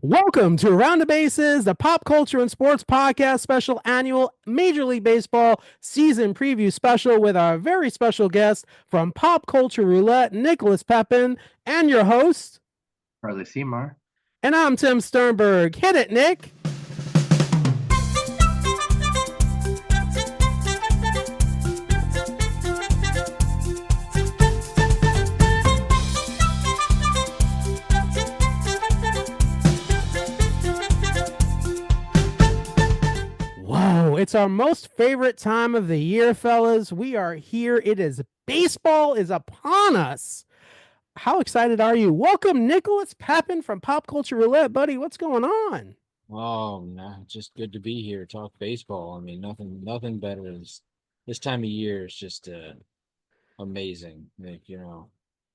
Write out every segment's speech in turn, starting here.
Welcome to Around the Bases, the pop culture and sports podcast special annual Major League Baseball season preview special with our very special guest from Pop Culture Roulette, Nicholas Pepin, and your host. Charlie Semar. And I'm Tim Sternberg. Hit it, Nick. It's our most favorite time of the year, fellas. We are here. It is baseball is upon us. How excited are you? Welcome, Nicholas Pepin from Pop Culture Roulette, buddy. What's going on? Oh, nah, just good to be here. Talk baseball. I mean, nothing better this time of year is just amazing.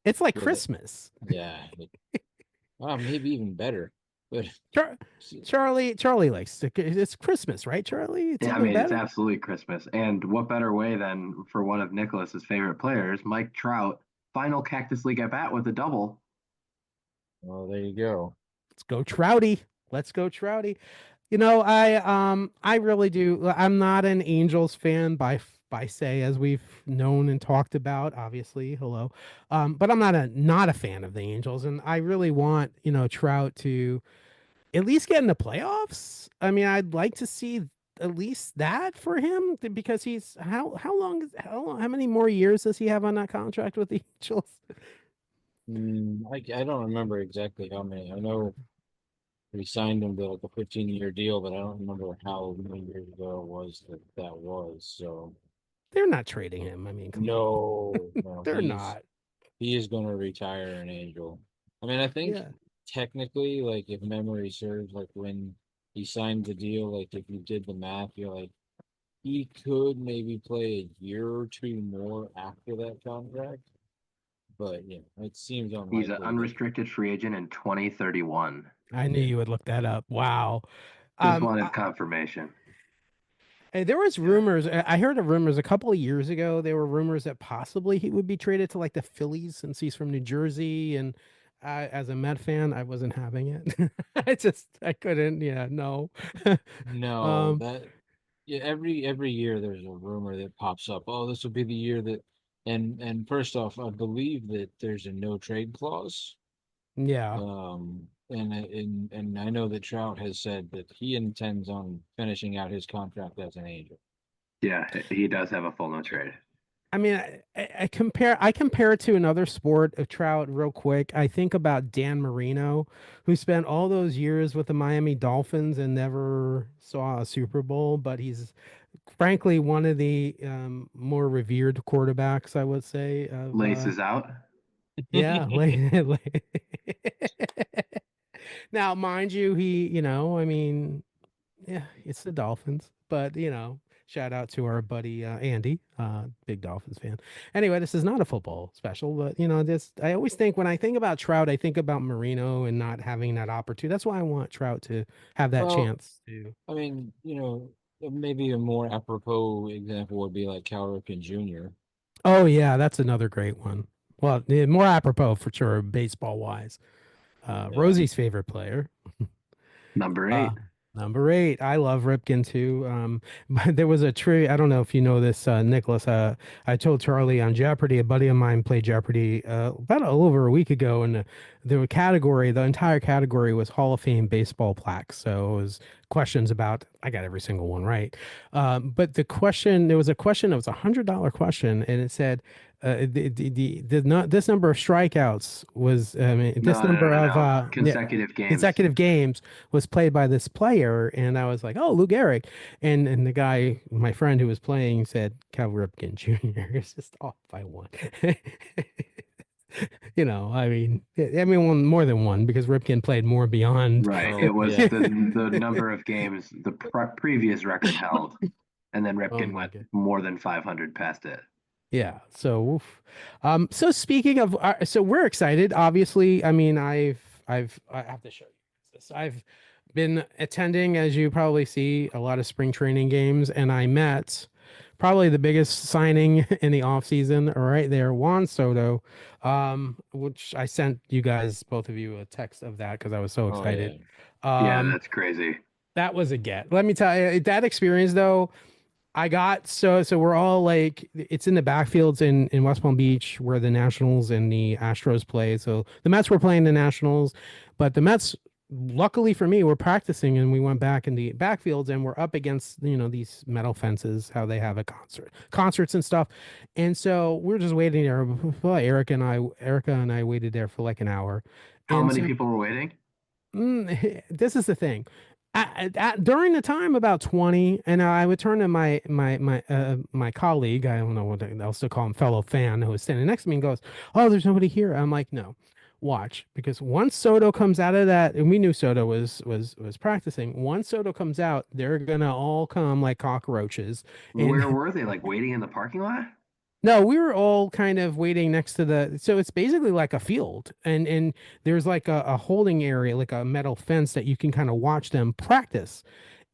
It's like Christmas. Yeah. Maybe even better. But Charlie likes it's Christmas, right, Charlie? It's absolutely Christmas. And what better way than for one of Nicholas's favorite players, Mike Trout, final Cactus League at bat with a double. Well, there you go. Let's go, Trouty. Let's go, Trouty. I really do. I'm not an Angels fan by say, as we've known and talked about, obviously. Hello. But I'm not a fan of the Angels, and I really want, Trout to at least get in the playoffs. I mean, I'd like to see at least that for him, because he's how many more years does he have on that contract with the Angels? I don't remember exactly how many. I know we signed him to like a 15-year deal, but I don't remember how many years ago it was that was. So they're not trading him. I mean, no, they're not. He is going to retire an Angel. I mean, I think technically, like, if memory serves, like when he signed the deal, like if you did the math, you're like, he could maybe play a year or two more after that contract. But it seems unlikely. He's an unrestricted free agent in 2031. I knew you would look that up. Wow. Just wanted confirmation. There was rumors. I heard of rumors a couple of years ago. There were rumors that possibly he would be traded to like the Phillies, since he's from New Jersey. And as a Met fan, I wasn't having it. I couldn't. Yeah, no. No, every year there's a rumor that pops up. Oh, this will be the year that. And first off, I believe that there's a no trade clause. Yeah. And I know that Trout has said that he intends on finishing out his contract as an Angel. Yeah, he does have a full no trade. I mean, I compare it to another sport of Trout real quick. I think about Dan Marino, who spent all those years with the Miami Dolphins and never saw a Super Bowl, but he's frankly one of the more revered quarterbacks, I would say. Laces out. Yeah. Now, mind you, it's the Dolphins, but shout out to our buddy Andy, big Dolphins fan. Anyway, this is not a football special, but I always think, when I think about Trout, I think about Marino and not having that opportunity. That's why I want Trout to have that chance to. I mean, maybe a more apropos example would be like Cal Ripken Jr. Oh yeah, that's another great one. Well, more apropos for sure, baseball wise. Rosie's favorite player. Number 8. Number 8. I love Ripken too. But there was a trivia. I don't know if you know this, Nicholas. I told Charlie on Jeopardy. A buddy of mine played Jeopardy about a little over a week ago, and the entire category was Hall of Fame baseball plaques. So it was questions about. I got every single one right. But there was a question. It was $100 question, and it said, this number of strikeouts was consecutive games was played by this player, and I was like, oh, Lou Gehrig, and the guy, my friend who was playing, said Cal Ripken Jr. It's just off by one. More than one, because Ripken played more beyond. Right. It was the number of games the previous record held, and then Ripken went more than 500 past it. Yeah. So, so speaking of, so we're excited. Obviously, I mean, I have to show you this. I've been attending, as you probably see, a lot of spring training games, and I met probably the biggest signing in the offseason, right there, Juan Soto, which I sent you guys, both of you, a text of that because I was so Oh excited. yeah. Yeah, Um, that's crazy. that was a get. Let me tell you, that experience though, I got so we're all like it's in the backfields in West Palm Beach where the Nationals and the Astros play. So the Mets were playing the Nationals, but the Mets, luckily for me, were practicing and we went back in the backfields and we're up against, these metal fences, how they have a concerts and stuff. And so we're just waiting there. Well, Erica and I waited there for like an hour. How And many so people were waiting? this is the thing. During the time about 20, and I would turn to my colleague, I don't know what else to call him, fellow fan, who was standing next to me and goes, "Oh, there's nobody here." I'm like, "No, watch, because once Soto comes out of that, and we knew Soto was practicing. Once Soto comes out, they're gonna all come like cockroaches." Where And were they? Like waiting in the parking lot? no, we were all kind of waiting next to so it's basically like a field, and there's like a holding area, like a metal fence that you can kind of watch them practice.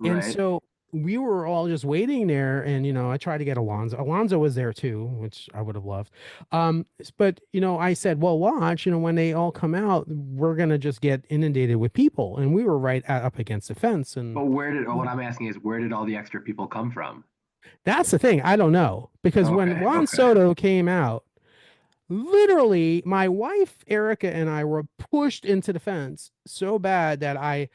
And Right. so we were all just waiting there, and I tried to get Alonzo. Alonzo was there too, which I would have loved. But I said, well, watch, when they all come out, we're gonna just get inundated with people, and we were right up against the fence, and But what I'm asking is, where did all the extra people come from? that's the thing. I don't know, because when Okay, Juan okay. Soto came out, literally, my wife Erica and I were pushed into the fence so bad that I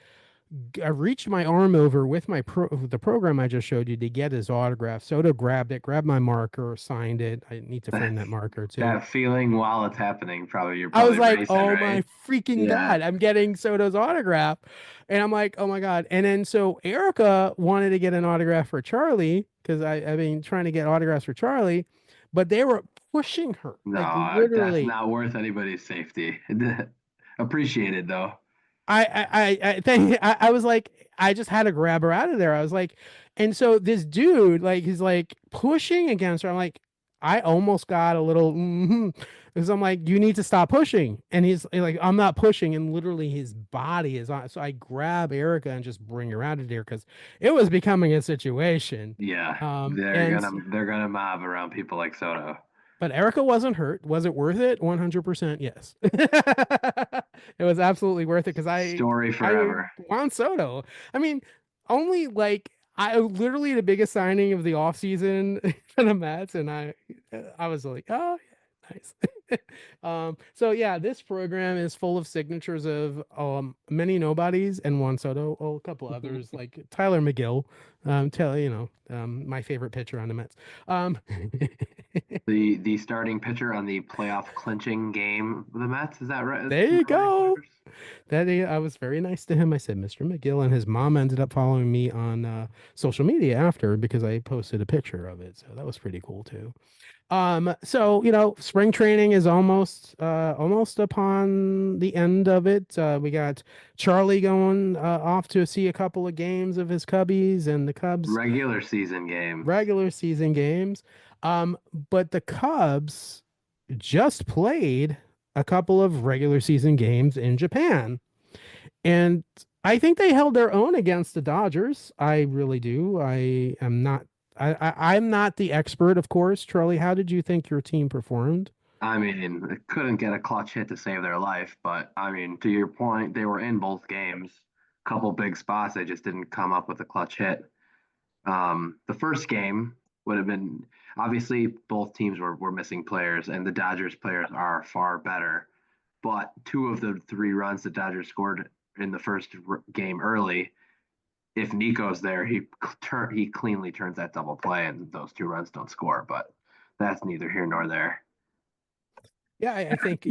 reached my arm over with the program I just showed you to get his autograph. Soto grabbed it, grabbed my marker, signed it. I need to frame that marker too. That feeling while it's happening, you're I was probably like, racing, oh right? my freaking Yeah. God, I'm getting Soto's autograph. And I'm like, oh my God. And then so Erica wanted to get an autograph for Charlie because I mean, trying to get autographs for Charlie, but they were pushing her like No, that's literally. not worth anybody's safety. Appreciated though. I think I was like, I just had to grab her out of there. I was like, and so this dude, like, he's like pushing against her. I'm like, I almost got a little, because I'm like, you need to stop pushing. And he's like, I'm not pushing. And literally his body is on. So I grab Erica and just bring her out of there because it was becoming a situation. Yeah, they're And gonna they're gonna mob around people like Soto. but Erica wasn't hurt. Was it worth it? 100% yes. It was absolutely worth it because Story I forever. Juan Soto. I mean, only like I literally the biggest signing of the offseason for the Mets, and I was like, oh yeah, nice. So yeah, this program is full of signatures of many nobodies and Juan Soto, a couple others like Tyler McGill, my favorite pitcher on the Mets. The starting pitcher on the playoff clinching game with the Mets. Is that right? There Am you I right, go. Flyers? I was very nice to him. I said, Mr. McGill, and his mom ended up following me on social media after because I posted a picture of it. So that was pretty cool too. So spring training is almost upon the end of it. We got Charlie going off to see a couple of games of his Cubbies and the Cubs Regular season games. regular season games. But the Cubs just played a couple of regular season games in Japan. And I think they held their own against the Dodgers. I really do. I'm not the expert, of course. Charlie, how did you think your team performed? I mean, they couldn't get a clutch hit to save their life, but I mean, to your point, they were in both games. Couple big spots, they just didn't come up with a clutch hit. The first game would have been obviously both teams were missing players, and the Dodgers players are far better. But two of the three runs the Dodgers scored in the first game early, if Nico's there, he cleanly turns that double play, and those two runs don't score. But that's neither here nor there. Yeah, I think,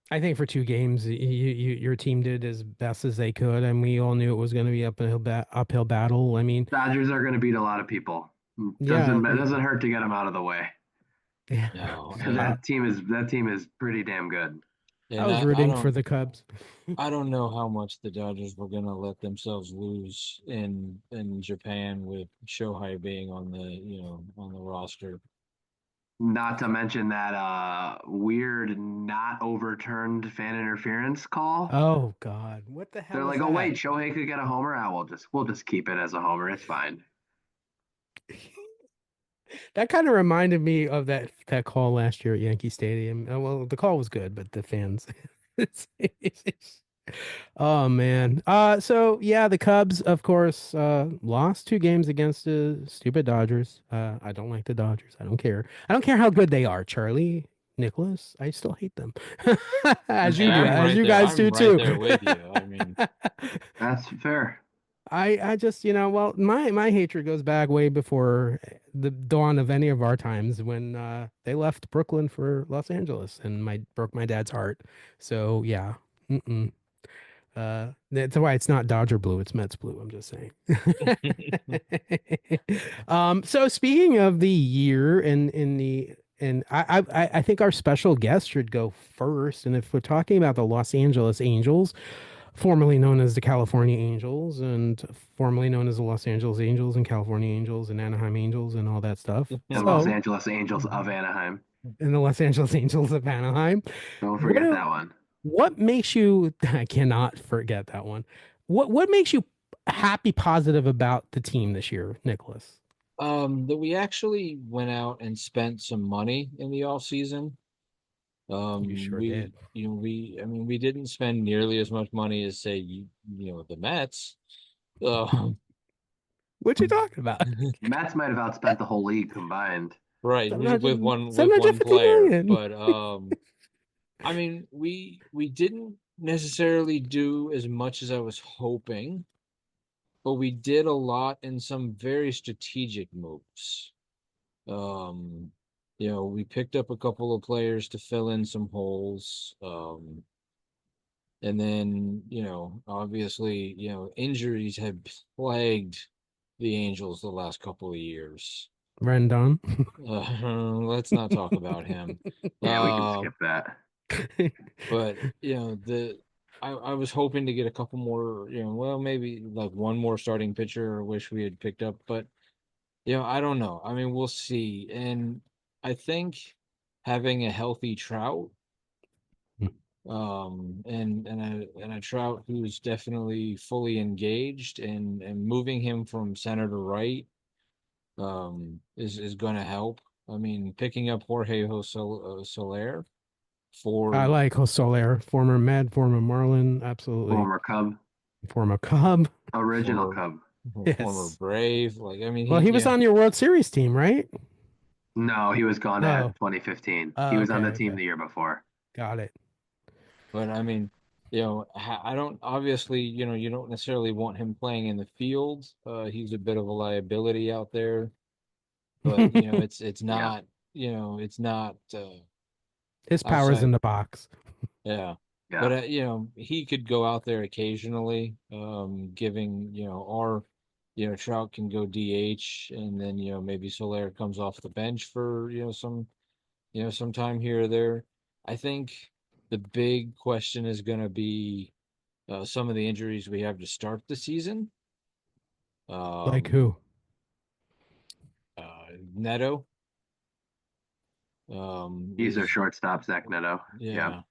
I think for two games, your team did as best as they could, and we all knew it was going to be uphill battle. I mean, Dodgers are going to beat a lot of people. yeah, Doesn't hurt to get them out of the way yeah. No, because that team is pretty damn good. I and was I rooting for don't the Cubs. I don't know how much the Dodgers were gonna let themselves lose in Japan with Shohei being on the roster. Not to mention that weird not overturned fan interference call. Oh God, what the hell They're was like, oh wait, that? Shohei could get a homer. Ah, we'll just keep it as a homer. It's fine. That kind of reminded me of that call last year at Yankee Stadium. Well, the call was good, but the fans. Oh man. So yeah, the Cubs, of course, lost 2 games against the stupid Dodgers. I don't like the Dodgers. I don't care. I don't care how good they are, Charlie, Nicholas. I still hate them. As That's you do, I'm fair. as right you there. guys I'm do right too. there with you. I mean, That's fair. I just, well, my hatred goes back way before the dawn of any of our times when they left Brooklyn for Los Angeles and my broke my dad's heart. So yeah. Mm-mm. That's why it's not Dodger blue, it's Mets blue. I'm just saying. So speaking of the year and I think our special guest should go first. And if we're talking about the Los Angeles Angels, formerly known as the California Angels, and formerly known as the Los Angeles Angels and California Angels and Anaheim Angels and all that stuff. And Los So, Angeles Angels of Anaheim. and the Los Angeles Angels of Anaheim. Don't What forget do, that one. what makes you I cannot forget that one. What makes you happy positive about the team this year, Nicholas? that we actually went out and spent some money in the off season. You sure did. I mean, we didn't spend nearly as much money as say the Mets. What you talking about? Mets might have outspent the whole league combined. Right, with 700 one 750 player, million. but I mean, we didn't necessarily do as much as I was hoping, but we did a lot in some very strategic moves. Um, we picked up a couple of players to fill in some holes. And then, obviously, injuries have plagued the Angels the last couple of years. Rendon. Let's not talk about him. Yeah, we can Uh, skip that. but I was hoping to get a couple more, well, maybe like one more starting pitcher. I wish we had picked up, but I don't know. I mean, we'll see. And I think having a healthy Trout, and a Trout who's definitely fully engaged and moving him from center to right, is going to help. I mean, picking up Jorge Soler I for like Soler, former Med, former Marlin, absolutely. Former Cub. Former Cub. Original for Cub. former Yes. Brave. Like, I mean, Well, he was on your World Series team, right? No, he was gone Oh, at 2015. He was on okay, the team okay. the year before. Got it. but I mean, I don't obviously, you don't necessarily want him playing in the field. He's a bit of a liability out there, but it's Yeah. not, it's not His power's in outside. the box. Yeah. But Yeah. he could go out there occasionally, giving, our, Trout can go DH, and then, maybe Soler comes off the bench for, some time here or there. I think the big question is going to be some of the injuries we have to start the season. Like Um, who? Neto. He's their Is shortstop, Zach Neto. Yeah. Yeah,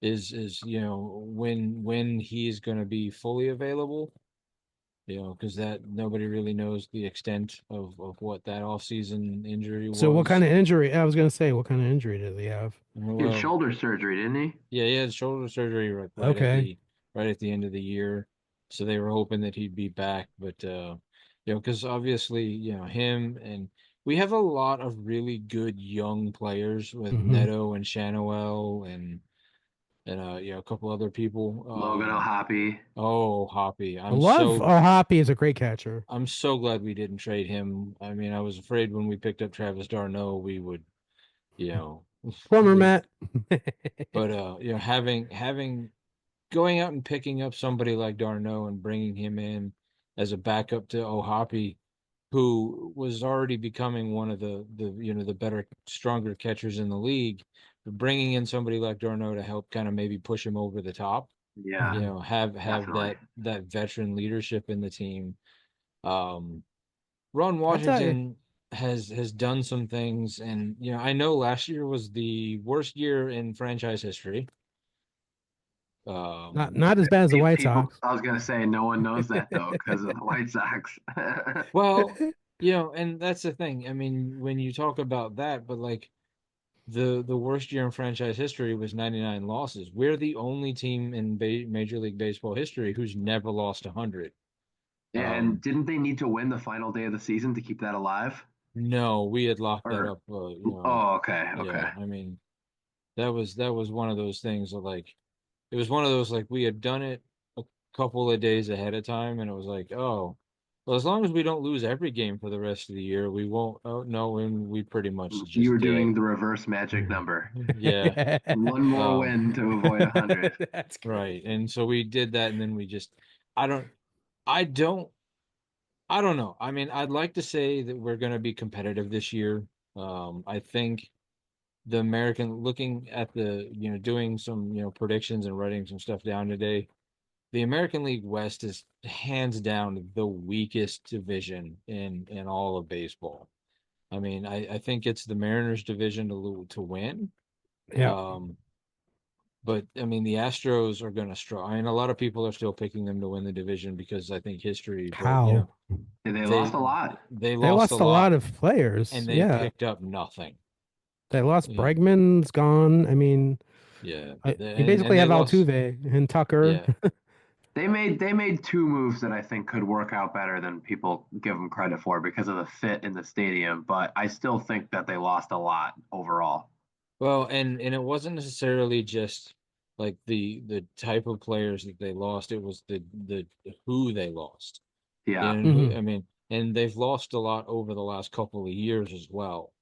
is when he's going to be fully available. Because that nobody really knows the extent of what that offseason injury So what was. kind of injury? I was gonna say, what kind of injury does he have? He had Well, shoulder surgery, didn't he? yeah, he had shoulder surgery Okay. right at the end of the year, so they were hoping that he'd be back. But because obviously, him and we have a lot of really good young players with Hmm. Neto and Shanuel and a couple other people. Logan O'Hoppe. Oh, Hoppy, I love Hoppy is a great catcher. I'm so glad we didn't trade him. I mean, I was afraid when we picked up Travis d'Arnaud, we would, you know, Former lose. Met. But having going out and picking up somebody like d'Arnaud and bringing him in as a backup to O'Hoppe, who was already becoming one of the better, stronger catchers in the league, but bringing in somebody like d'Arnaud to help kind of maybe push him over the top, Yeah, have definitely. that veteran leadership in the team. Um, Ron I tell you, Washington has done some things, and I know last year was the worst year in franchise history. not Um, not as bad as the White People, Sox. I was gonna say no one knows that though because of the White Sox. well, And that's the thing. I mean, when you talk about that, but like the worst year in franchise history was 99 losses. We're the only team in Major League Baseball history who's never lost 100. And didn't they need to win the final day of the season to keep that alive? No, we had locked that Or up. oh, okay, Yeah. okay. I mean, that was one of those things of like it was one of those like we had done it a couple of days ahead of time, and it was like, oh, well, as long as we don't lose every game for the rest of the year, we won't. Oh no, and we pretty much You just were did. doing the reverse magic number. Yeah. One more Um. win to avoid 100. That's Right. crazy. And so we did that, and then we just, I don't, I don't, I don't know. I mean, I'd like to say that we're going to be competitive this year. I think the American, looking at doing some, predictions and writing some stuff down today, the American League West is hands down the weakest division in all of baseball. I mean, I think it's the Mariners division to win. Yeah. Um, But I mean, the Astros are going to struggle. I mean, a lot of people are still picking them to win the division because I think history. But How? They lost they a lot. they They lost a lost a lot lot of players. and they Yeah. picked up nothing. They lost Yeah, Bregman's gone. I mean, yeah, you and basically they have lost. Altuve and Tucker. Yeah, They made two moves that I think could work out better than people give them credit for because of the fit in the stadium, but I still think that they lost a lot overall. well, and it wasn't necessarily just like the type of players that they lost. It was the who they lost. Yeah. And who Hmm. I mean, and they've lost a lot over the last couple of years as well.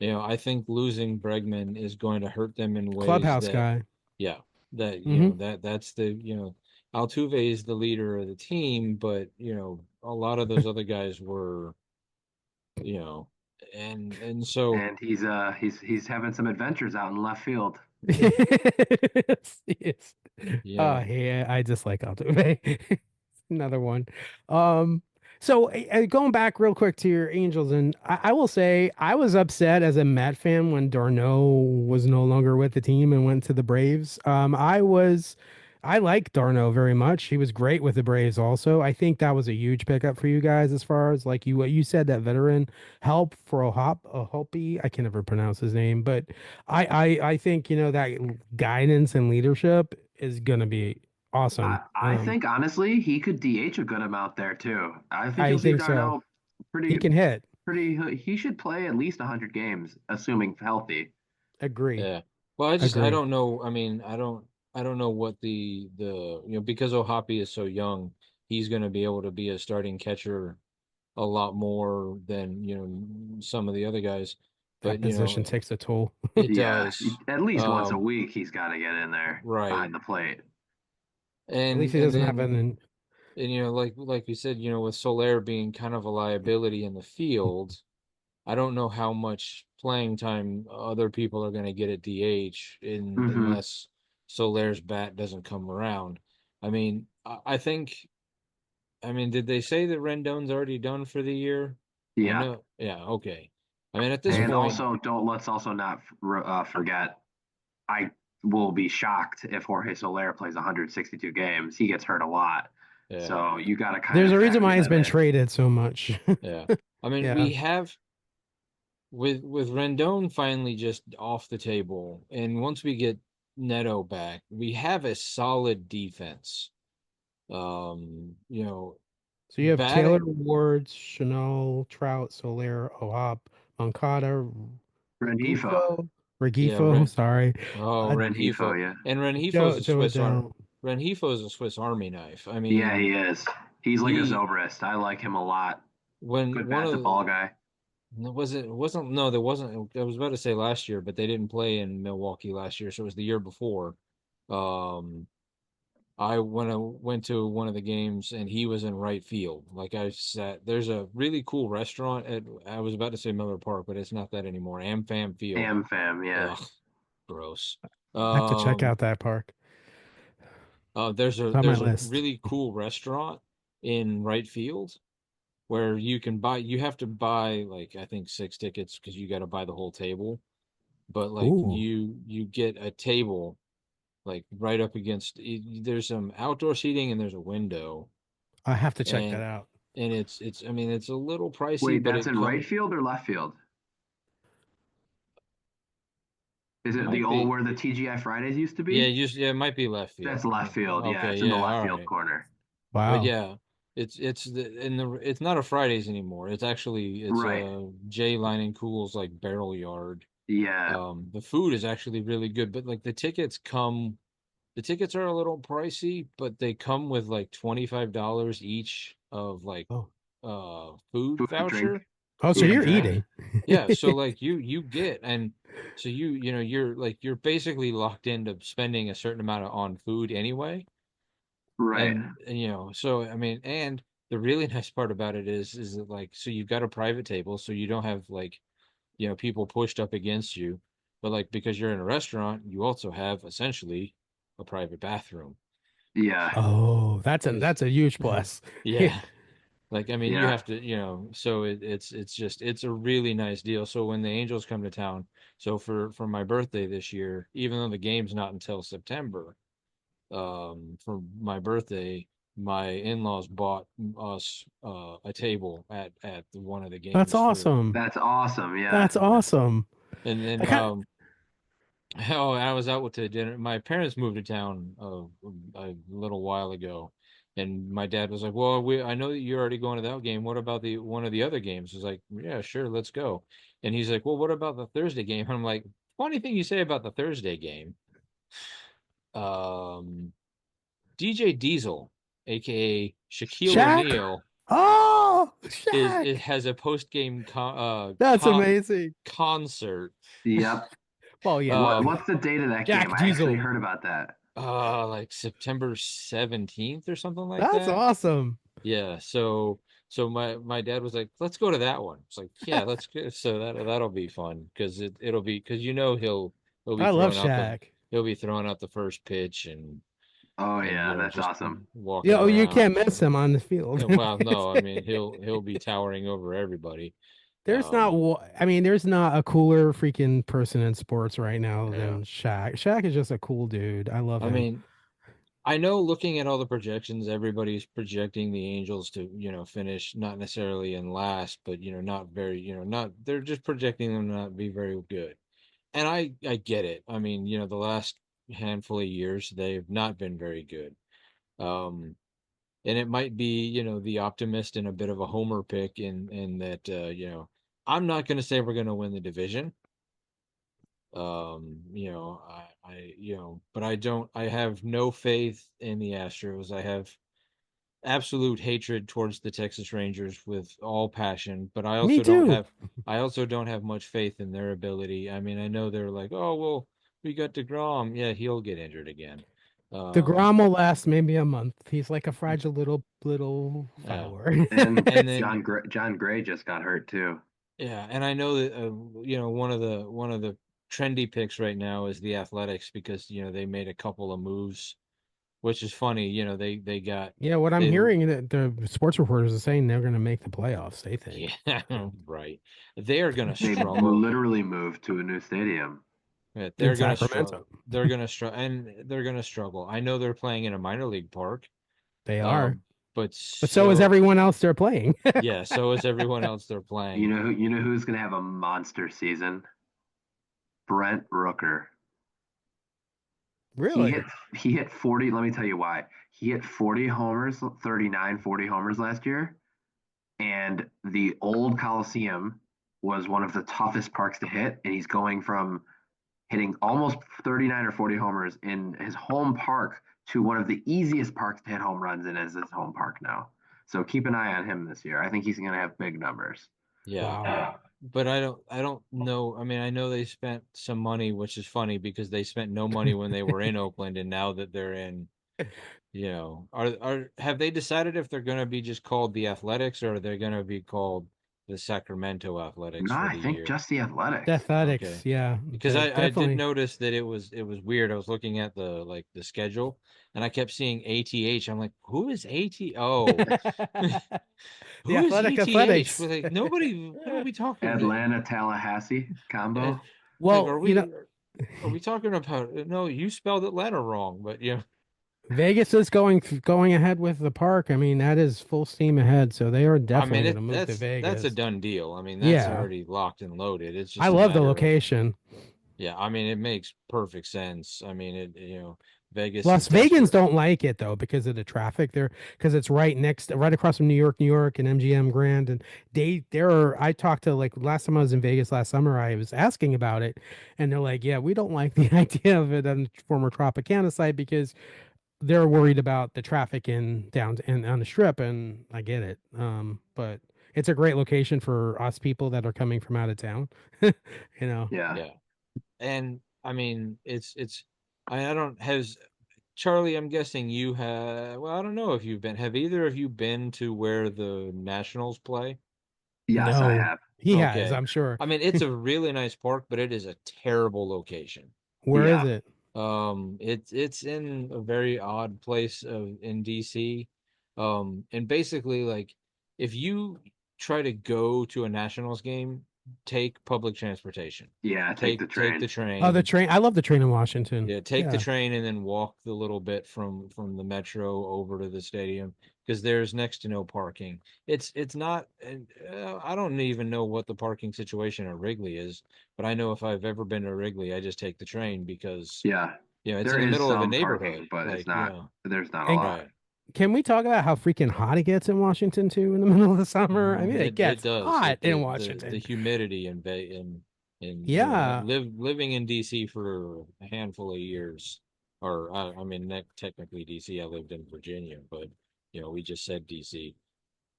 I think losing Bregman is going to hurt them in ways Clubhouse that, guy. yeah, that Hmm. that's Altuve is the leader of the team, but a lot of those other guys were, you know, and so And he's having some adventures out in left field. Yes, yes. yeah. Yeah, I just like Altuve. Another one. Um, so going back real quick to your Angels, and I will say I was upset as a Met fan when Darno was no longer with the team and went to the Braves. I like Darno very much. He was great with the Braves also. I think that was a huge pickup for you guys as far as like what you said, that veteran help for Hopi. I can never pronounce his name, but I think that guidance and leadership is gonna be I, awesome. I think honestly he could DH a good amount there too. I think I you'll see think so. Darno He pretty can hit. he should play at least 100 games assuming healthy. Agree. Yeah. Well, I Agree. don't know. I mean, I don't know what because Ohapi is so young, he's going to be able to be a starting catcher a lot more than, some of the other guys. That But, position takes a toll. it Yeah, does. at least once a Um, week he's got to get in there right. behind the plate. At least he And doesn't have then an. and like you said, with Soler being kind of a liability in the field, I don't know how much playing time other people are going to get at DH Hmm. unless Soler's bat doesn't come around. I mean, I think, I mean, did they say that Rendon's already done for the year? I Yeah, know. Yeah, okay. I mean, at this and point, also don't let's also not forget. I will be shocked if Jorge Soler plays 162 games. He gets hurt a lot, yeah, so you got to kind There's of a reason factor why he's that been in. traded so much. yeah. I mean, Yeah. we have with Rendon finally just off the table, and once we get Neto back, we have a solid defense. You know, So you have Taylor batting. Ward, Chanel, Trout, Soler, Ohop, Moncada, Renifo, Yeah, Regifo, sorry. Renifo, Renhefo. yeah, And Renhefo's Joe a Joe Swiss Ar Adele. Renhefo's a Swiss Army knife. I yeah, mean, he is. He's like a he Zobrist. I like him a lot. when Good one bat to of ball guy. wasn't no, there wasn't. I was about to say last year, but they didn't play in Milwaukee last year, so it was the year before. Um, I when I went to one of the games and he was in right field. Like I sat, there's a really cool restaurant at I was about to say Miller Park, but it's not that anymore. AmFam Field. Am fam, yeah. Ugh, gross. I have to check Um, out that park. there's It's a on my there's a list. really cool restaurant in right field where you have to buy like I think 6 tickets because you got to buy the whole table, but like Ooh, you get a table like right up against there's some outdoor seating and there's a window I have to check that and out. and it's I mean it's a little pricey, Wait, but that's it in right comes field or left field? Is it the might old be where the TGI Fridays used to yeah, be? it might be left That's field. left field. Yeah, Okay, it's in the yeah, left all field right. corner. But Wow. yeah, it's not a Fridays anymore. It's Right. a J Line and Cool's like barrel yard. Yeah. The food is actually really good, but like the tickets are a little pricey, but they come with like $25 each of like Oh. food Food, drink. voucher, Oh, so food Yeah, and you're drink. exactly. eating. Yeah, so like you get and so you know you're basically locked into spending a certain amount on food anyway. Right. And you know, so I mean, and the really nice part about it is that like so you've got a private table, so you don't have like you know people pushed up against you, but like because you're in a restaurant, you also have essentially a private bathroom. Yeah. Oh, Is that's a huge plus. yeah. Like I mean, you Yeah. have to, you know, so it's just it's a really nice deal. So when the Angels come to town, so for my birthday this year, even though the game's not until September, for my birthday, my in-laws bought us a table at one of the That's games for awesome. That's awesome. Yeah. That's awesome. and I then kind oh, I was out with the dinner. My parents moved to town a little while ago, and my dad was like, "Well, I know that you're already going to that game. What about the one of the other games?" I was like, "Yeah, sure, let's go." And he's like, "Well, what about the Thursday game?" I'm like, "Funny thing you say about the Thursday game. Um, DJ Diesel, aka Shaquille Shaq. O'Neal, Oh, it Shaq. has a post game That's amazing. concert. Yep. Well, yeah. Um, What's the date of that game? Jack I actually Diesel. heard about that. like September 17th or something like That's that. awesome. Yeah, so my dad was like, "Let's go to that one." It's like, "Yeah, let's go." So that'll be fun because it'll be because you know he'll be I love throwing out the Shaq. he'll be throwing out the first pitch Oh and you yeah, know that's just awesome. walking Yeah, oh, you around. can't So miss him on the field. well, no, I mean he'll be towering over everybody. There's not, Um, I mean, there's not a cooler freaking person in sports right now yeah, than Shaq. Shaq is just a cool dude. I love I him. mean I know looking at all the projections, everybody's projecting the Angels to, you know, finish not necessarily in last, but you know, not very, you know, not they're just projecting them to not be very good. And I get it. I mean, you know, the last handful of years they've not been very good. Um and it might be, you know, the optimist and a bit of a homer pick in that you know, I'm not going to say we're going to win the division. You know, you know, but I have no faith in the Astros. I have absolute hatred towards the Texas Rangers with all passion, but Me too. I also don't have much faith in their ability. I mean, I know they're like, oh well, we got DeGrom. Yeah, he'll get injured again. Um, DeGrom will last maybe a month. He's like a fragile little yeah, flower. And and then John Gray just got hurt too. yeah, and I know that you know one of the trendy picks right now is the Athletics because you know they made a couple of moves, which is funny. You know they got Yeah, what I'm they hearing that the sports reporters are saying they're going to make the playoffs, they think. yeah right. They are gonna They struggle. literally moved to a new stadium. Yeah, In Sacramento. They're gonna struggle, and they're gonna struggle. I know they're playing in a minor league park, They are. um, but But so is so everyone else they're playing. yeah, so is everyone else they're playing. You know who's gonna have a monster season? Brent Rooker. He hit Really? he hit 40. Let me tell you why. He hit 40 homers, 39, 40 homers last year. And the old Coliseum was one of the toughest parks to hit. And he's going from hitting almost 39 or 40 homers in his home park to one of the easiest parks to hit home runs in as his home park now. So keep an eye on him this year. I think he's going to have big numbers. Yeah, Wow. but I don't know. I mean, I know they spent some money, which is funny because they spent no money when they were in Oakland, and now that they're in, you know, have they decided if they're going to be just called the Athletics or are they going to be called the Sacramento Athletics No, for I the think year? just the Athletics. Athletics, Okay. yeah. Because I did Definitely. notice that it was weird. I was looking at the like the schedule and I kept seeing ATH. I'm like, who is AT? Oh, The who is athletic ETH? We're athletics. like nobody. What are we talking? Atlanta Tallahassee It's combo. like, Well, you know, are we talking about? No, you spelled Atlanta wrong, but yeah, Vegas is going ahead with the park. I mean, that is full steam ahead, so they are I definitely mean, going to move to that's a Vegas. done deal. I mean, that's Yeah, already locked and loaded. It's I just a love the matter of, location. yeah, I mean, it makes perfect sense. I mean, Vegas is Las Vegans desperate. don't like it though because of the traffic there, because it's right across from New York, and MGM Grand, and there are. I talked to like last time I was in Vegas last summer, I was asking about it, and they're like, "Yeah, we don't like the idea of it on the former Tropicana site because they're worried about the traffic in down and on the strip," and I get it. But it's a great location for us people that are coming from out of town. you know. Yeah. Yeah. And I mean, I don't, has Charlie, I'm guessing you have, well, I don't know if you've been, have either of you been to where the Nationals play? Yes, I No, have. he has, Okay. I'm sure. I mean, it's a really nice park, but it is a terrible location. Where is Yeah. it? It's in a very odd place in DC. And basically, like, if you try to go to a Nationals game, take public transportation. Yeah, take the Take the train. Oh, the train. train. I love the train in Washington. Yeah, take the Yeah. train and then walk the little bit from the metro over to the stadium because there's next to no parking. It's not, and I don't even know what the parking situation at Wrigley is, but I know if I've ever been to Wrigley, I just take the train because Yeah. it's There in the is middle of a some neighborhood. parking, but Like, there's not a And lot. right. can we talk about how freaking hot it gets in Washington too in the middle of the summer? I mean, it It gets does. hot in The Washington. humidity in Yeah. living in DC for a handful of years, or I mean, technically DC. I lived in Virginia, but we just said DC.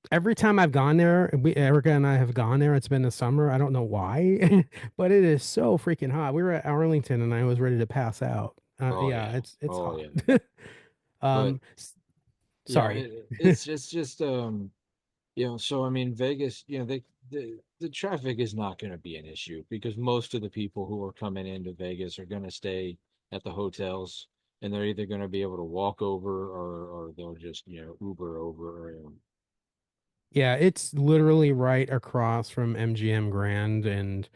Every time I've gone there, Erica and I have gone there. It's been the summer. I don't know why, but it is so freaking hot. We were at Arlington, and I was ready to pass out. Oh Yeah, yeah, it's oh hot. yeah. But yeah, Sorry. it's just so I mean, Vegas, the traffic is not going to be an issue because most of the people who are coming into Vegas are going to stay at the hotels, and they're either going to be able to walk over or they'll just Uber over. Yeah, it's literally right across from MGM Grand, and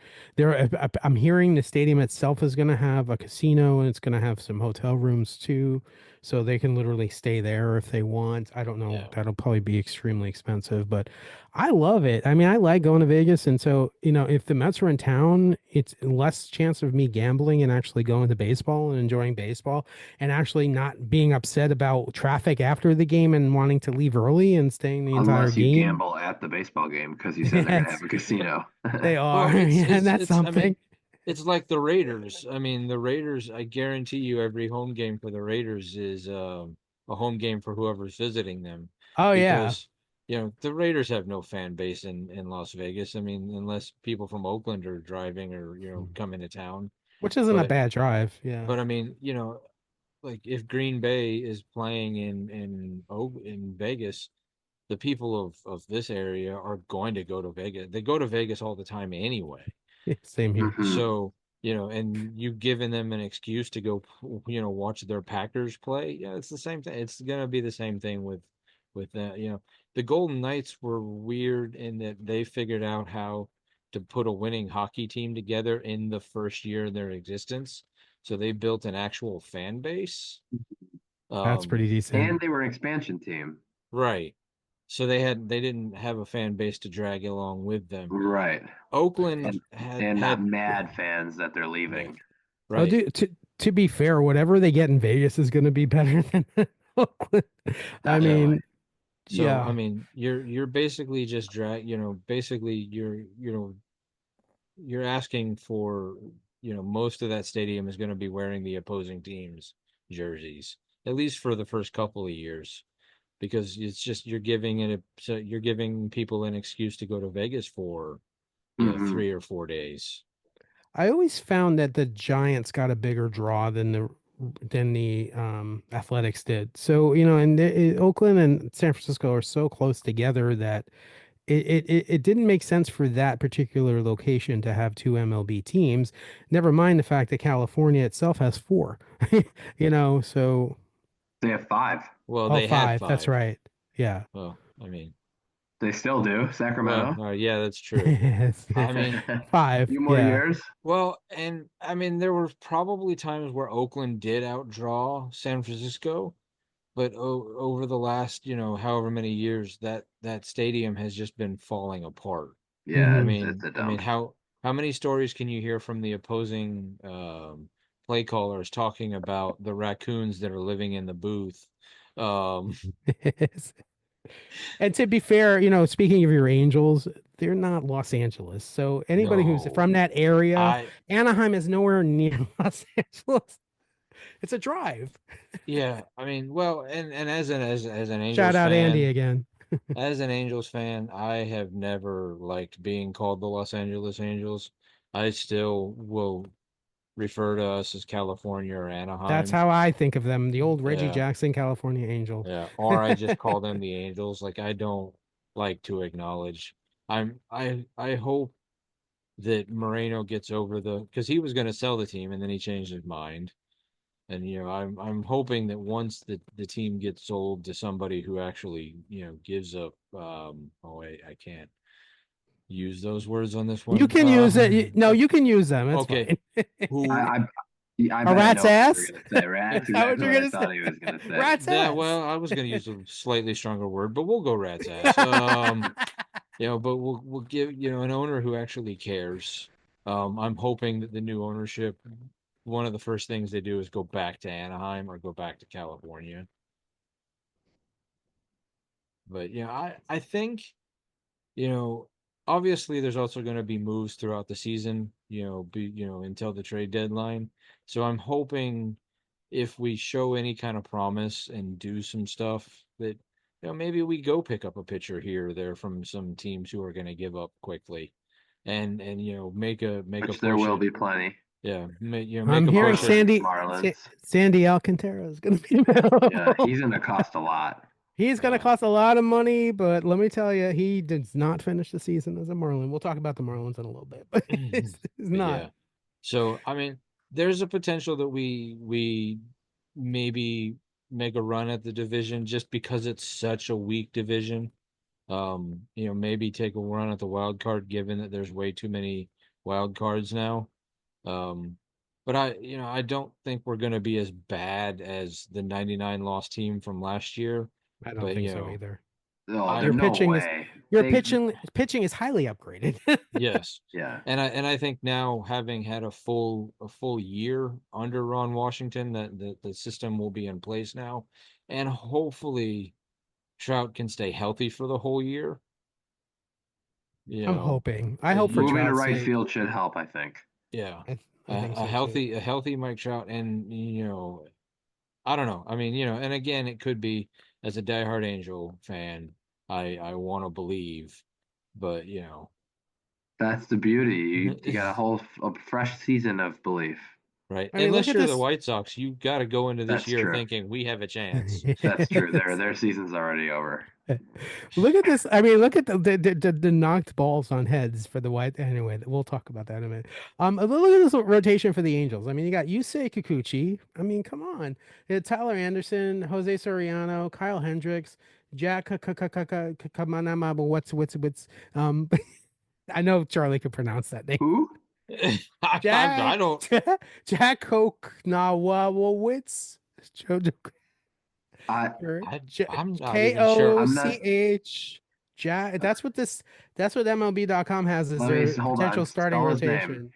I'm hearing the stadium itself is going to have a casino and it's going to have some hotel rooms too, so they can literally stay there if they want. I don't know, Yeah, that'll probably be extremely expensive, but I love it. I mean, I like going to Vegas, and so, if the Mets are in town, it's less chance of me gambling and actually going to baseball and enjoying baseball and actually not being upset about traffic after the game and wanting to leave early and staying the entire Unless you game. gamble at the baseball game because you said they're going to have Yes, a casino. they are. well, Yeah, and that's I mean, something. it's like the Raiders. I mean, the Raiders. I guarantee you, every home game for the Raiders is a home game for whoever's visiting them, Oh yeah, because the Raiders have no fan base in Las Vegas. I mean, unless people from Oakland are driving or come into town. which isn't a But bad drive. Yeah. I mean, like if Green Bay is playing in Vegas, the people of this area are going to go to Vegas. They go to Vegas all the time anyway. Same here. Hmm. So, and you've given them an excuse to go, watch their Packers play. Yeah, it's the same thing. It's gonna be the same thing with that. The Golden Knights were weird in that they figured out how to put a winning hockey team together in the first year of their existence. So they built an actual fan base. That's Um, pretty decent. And they were an expansion team. right. So they didn't have a fan base to drag along with them. Right. Oakland And not yeah, mad fans that they're yeah, leaving. Oh, right. dude, to be fair, whatever they get in Vegas is going to be better than Oakland. I Yeah. Definitely. mean, So I yeah, mean, you're basically just basically you're asking for, most of that stadium is going to be wearing the opposing team's jerseys, at least for the first couple of years, because it's just you're giving people an excuse to go to Vegas for, Hmm. 3 or 4 days. I always found that the Giants got a bigger draw than the Athletics did. So, and Oakland and San Francisco are so close together that it didn't make sense for that particular location to have two MLB teams. Never mind the fact that California itself has four. So They have five. Well, oh, they had five. That's five. right. Yeah. Well, I mean, They still do. well, Sacramento. yeah, that's true. Yes. I mean, Five. Few more Yeah. years. well, and I mean, there were probably times where Oakland did outdraw San Francisco, but over the last, however many years, that stadium has just been falling apart. Yeah, I Hmm. it's mean, a I mean, dump. how many stories can you hear from the opposing play callers talking about the raccoons that are living in the booth? Um, And to be fair, speaking of your Angels, they're not Los Angeles. So anybody who's no, from that area, I Anaheim is nowhere near Los Angeles. It's a drive. yeah, I mean, well, and as an Shout Angels out Andy fan, again. I have never liked being called the Los Angeles Angels. I still will refer to us as California or That's Anaheim. how I think of them, the old Reggie Yeah, Jackson, California Angel. yeah. Or I just call them the Angels. Like I don't like to acknowledge. I hope that Moreno gets over because he was going to sell the team and then he changed his mind. And I'm hoping that once the team gets sold to somebody who actually gives up. Oh wait, I can't use those words on this You one. can use it. No, you can use them. It's Okay, fine. who I I A bet I rat's know what you were ass? gonna say. Right? That's Is that what exactly you're what I gonna say? thought he was gonna say. Rat's that ass. well, I was going to use a slightly stronger word, but we'll go rat's ass. But we'll give an owner who actually cares. I'm hoping that the new ownership, one of the first things they do is go back to Anaheim or go back to California. But I think you know, obviously there's also going to be moves throughout the season, until the trade deadline. So I'm hoping if we show any kind of promise and do some stuff that, maybe we go pick up a pitcher here or there from some teams who are going to give up quickly and make a Which there push will at be plenty. make I'm a hearing push at Marlins, Marlins. Sandy Alcantara is going to be Yeah, available. he's gonna cost a lot. He's going to uh, cost a lot of money, but let me tell you, he does not finish the season as a Marlin. We'll talk about the Marlins in a little bit, but he's but not. yeah. So I mean, there's a potential that we maybe make a run at the division just because it's such a weak division. Maybe take a run at the wild card, given that there's way too many wild cards now. Um, but I don't think we're going to be as bad as the 99 loss team from last year. I don't But think so either. Oh, I there's Your no pitching is way. your They pitching is highly upgraded. yes, yeah. and I think now having had a full year under Ron Washington, that the system will be in place now, and hopefully Trout can stay healthy for the whole year. You I'm know, hoping. I hope for you Moving to Trout's right sake. field should help, I think. yeah, I think a so too. healthy Mike Trout, and I don't know. I mean, and again, it could be as a diehard Angel fan, I want to believe, but That's the beauty. You got a fresh season of belief. right. I mean, look Unless at you're the this. White Sox, you got to go into this That's year true. thinking we have a chance. That's true. Their season's already over. Look at this. I mean, look at the knocked balls on heads for the White. Anyway, we'll talk about that in a minute. Look at this rotation for the Angels. I mean, you got Yusei Kikuchi. I mean, come on. Tyler Anderson, Jose Soriano, Kyle Hendricks, Jack Kamanama. But what's I know Charlie could pronounce that name. Who? I don't. Jack Koknawawowitz. Jojo I I'm not K even sure. O I'm C not. H. Jack. That's what MLB.com has as Let me their hold on. potential starting Spell his name.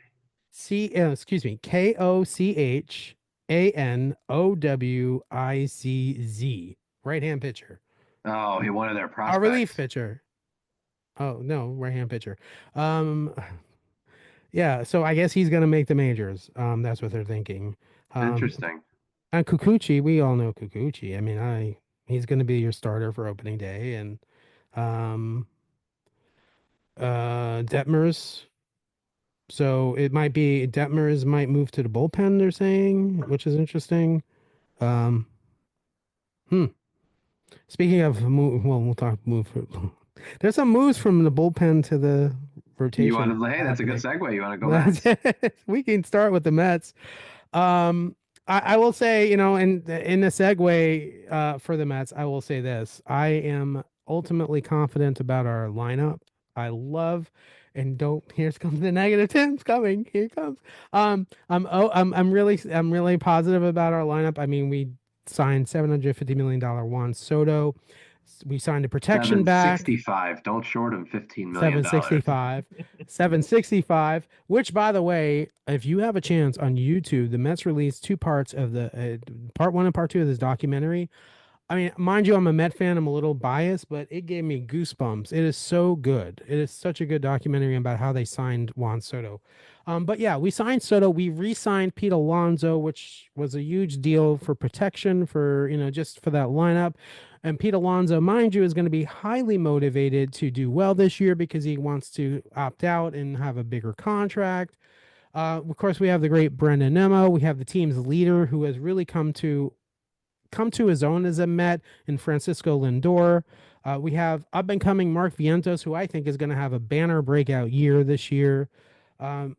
rotation. Excuse me, KochANOWICZ. Right-hand pitcher. Oh, he one of their A relief prospects. pitcher. Oh no, right-hand pitcher. Um, yeah, so I guess he's gonna make the majors. That's what they're thinking. Um, Interesting. and Kikuchi, we all know Kikuchi. I mean, he's gonna be your starter for opening day, and um, Detmers. So it might be Detmers might move to the bullpen, they're saying, which is interesting. Um, hmm. Speaking of move, well, we'll talk move. There's some moves from the bullpen to the You want rotation to? Hey, that's a good happening. segue. You want to go Mets? We can start with the Mets. Um, I will say, in the segue for the Mets, I will say this. I am ultimately confident about our lineup. I love and don't here's comes the negative Tim's coming. Here it comes. I'm really positive about our lineup. I mean, signed $750 million Juan Soto. We signed a protection back. 765. Don't short him $15 million. 765. 765, which by the way, if you have a chance on YouTube, the Mets released two parts of the part one and part two of this documentary. I mean, mind you, I'm a Met fan. I'm a little biased, but it gave me goosebumps. It is so good. It is such a good documentary about how they signed Juan Soto. But yeah, we signed Soto. We re-signed Pete Alonso, which was a huge deal for protection for, just for that lineup. And Pete Alonso, mind you, is going to be highly motivated to do well this year because he wants to opt out and have a bigger contract. Of course, we have the great Brendan Nemo. We have the team's leader who has really come to his own as a Met in Francisco Lindor. We have up and coming Mark Vientos, who I think is going to have a banner breakout year this year.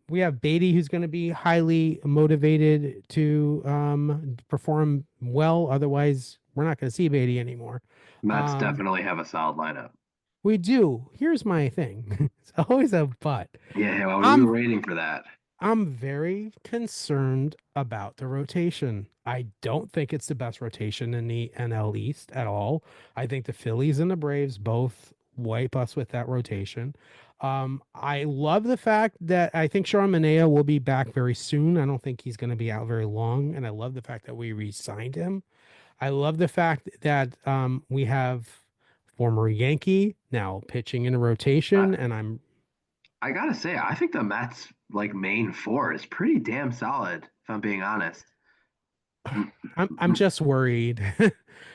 We have Beatty, who's going to be highly motivated to perform well. Otherwise, we're not going to see Beatty anymore. Mets definitely have a solid lineup. We do. Here's my thing. It's always a but. Yeah, well, we were waiting for that. I'm very concerned about the rotation. I don't think it's the best rotation in the NL East at all. I think the Phillies and the Braves both wipe us with that rotation. I love the fact that I think Sean Manaea will be back very soon. I don't think he's going to be out very long. And I love the fact that we re-signed him. I love the fact that we have former Yankee now pitching in a rotation. And I gotta say, I think the Mets main four is pretty damn solid, if I'm being honest. I'm just worried.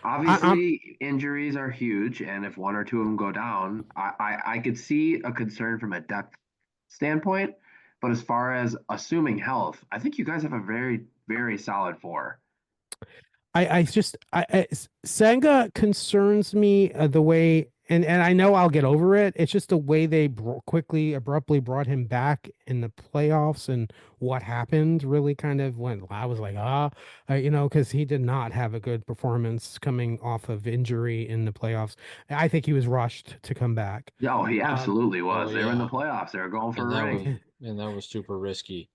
Obviously, injuries are huge, and if one or two of them go down, I could see a concern from a depth standpoint. But as far as assuming health, I think you guys have a very, very solid four. Senga concerns me the way, and I know I'll get over it. It's just the way they quickly, abruptly brought him back in the playoffs and what happened really kind of went. I was like, because he did not have a good performance coming off of injury in the playoffs. I think he was rushed to come back. No, he absolutely was. They were in the playoffs. They were going for a ring. And that was super risky.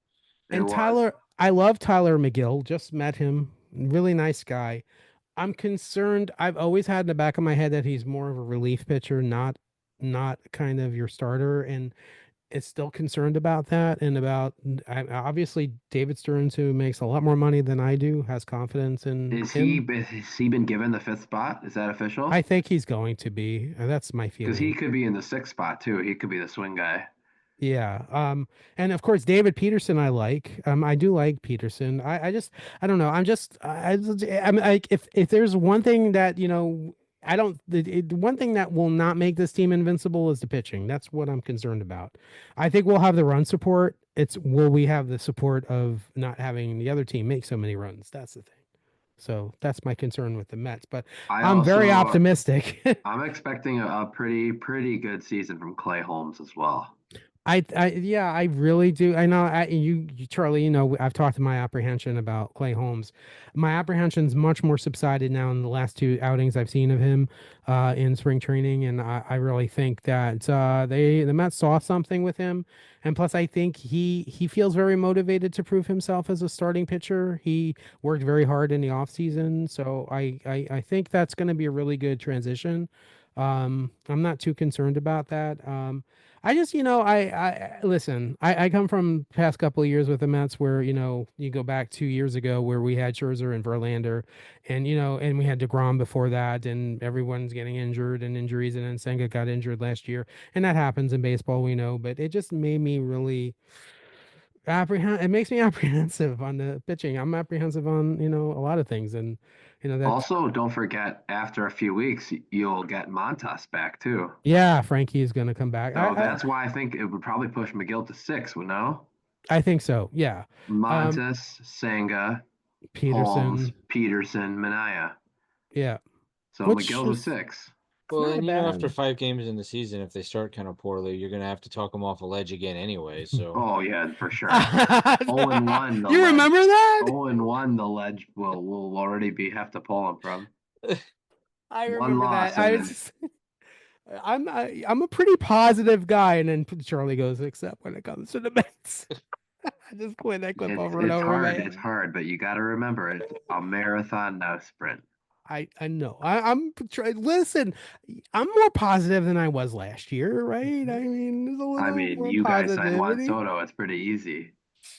And Tyler, I love Tyler McGill. Just met him. Really nice guy. I'm concerned. I've always had in the back of my head that he's more of a relief pitcher, not kind of your starter, and it's still concerned about that. And about obviously David Stearns, who makes a lot more money than I do, has confidence in him. Has he been given the fifth spot? Is that official? I think he's going to be. That's my feeling. Because he could be in the sixth spot too. He could be the swing guy. Yeah. And of course, David Peterson, I like. I do like Peterson. I don't know. I'm like, if there's one thing that, one thing that will not make this team invincible is the pitching. That's what I'm concerned about. I think we'll have the run support. Will we have the support of not having the other team make so many runs? That's the thing. So that's my concern with the Mets, but I'm very optimistic. I'm expecting a pretty good season from Clay Holmes as well. Yeah, I really do. I know you, Charlie, I've talked to my apprehension about Clay Holmes. My apprehension's much more subsided now in the last two outings I've seen of him in spring training. And I really think that the Mets saw something with him. And plus, I think he feels very motivated to prove himself as a starting pitcher. He worked very hard in the offseason. So I think that's going to be a really good transition. I'm not too concerned about that. I just, I listen, I come from past couple of years with the Mets where, you go back 2 years ago where we had Scherzer and Verlander and, and we had DeGrom before that and everyone's getting injured and injuries. And then Senga got injured last year. And that happens in baseball, we know, but it just made me really it makes me apprehensive on the pitching. I'm apprehensive on, a lot of things. And, also, don't forget, after a few weeks, you'll get Montas back too. Yeah, Frankie's going to come back. So that's why I think it would probably push McGill to 6, would no? I think so. Yeah. Montas, Senga, Peterson, Holmes, Peterson, Manaea. Yeah. So McGill's a 6. Well, and after 5 games in the season, if they start kind of poorly, you're going to have to talk them off a ledge again anyway. So. Oh yeah, for sure. 0-1. You remember that? 0-1. The ledge will already have to pull them from. I remember that. I'm a pretty positive guy, and then Charlie goes, except when it comes to the Mets. Just playing that clip It's over and it's over in my hard. It's head. hard, but you got to remember it's a marathon, no sprint. I know. I'm trying. Listen, I'm more positive than I was last year, right? I mean, there's a I little mean, more you guys signed Juan positivity. Soto. It's pretty easy.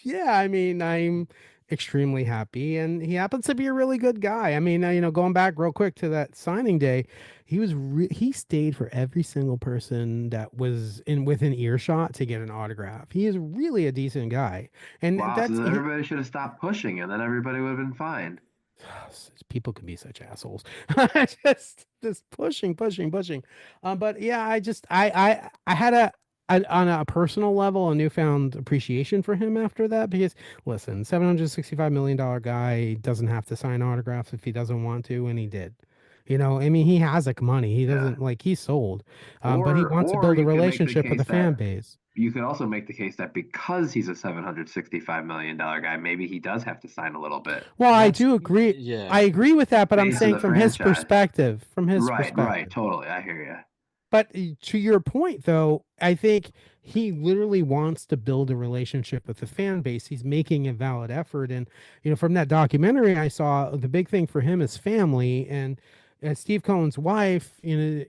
Yeah, I mean, I'm extremely happy, and he happens to be a really good guy. I mean, going back real quick to that signing day, he stayed for every single person that was in within earshot to get an autograph. He is really a decent guy, and Wow. So then everybody should have stopped pushing, and then everybody would have been fine. people can be such assholes. Just pushing, pushing, pushing. But yeah, I had on a personal level a newfound appreciation for him after that because listen, $765 million guy doesn't have to sign autographs if he doesn't want to, and he did. I mean, he has like money. He Yeah. doesn't like he's sold, but he wants to Or build a you could make the relationship with case the fan that base. you could also make the case that because he's a $765 million guy, maybe he does have to sign a little bit Well, I That's do agree. yeah. I agree with that, but I'm face of saying the from his franchise. perspective, from his Right, right, perspective. totally. I hear you. But to your point, though, I think he literally wants to build a relationship with the fan base. He's making a valid effort. And, from that documentary I saw, the big thing for him is family. And Steve Cohen's wife,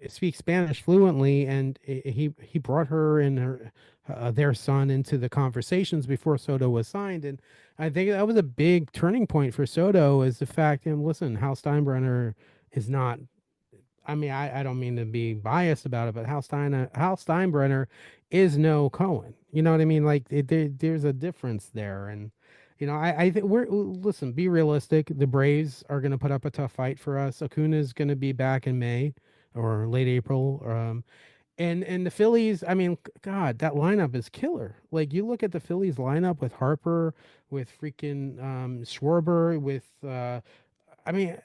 speaks Spanish fluently. And he brought her and their son into the conversations before Soto was signed. And I think that was a big turning point for Soto is the fact, and listen, Hal Steinbrenner is not. I mean, I don't mean to be biased about it, but Hal Steinbrenner is no Cohen. You know what I mean? Like there's a difference there, and I think listen, be realistic. The Braves are going to put up a tough fight for us. Acuna is going to be back in May or late April. And the Phillies. I mean, God, that lineup is killer. Like you look at the Phillies lineup with Harper, with freaking Schwarber, with I mean.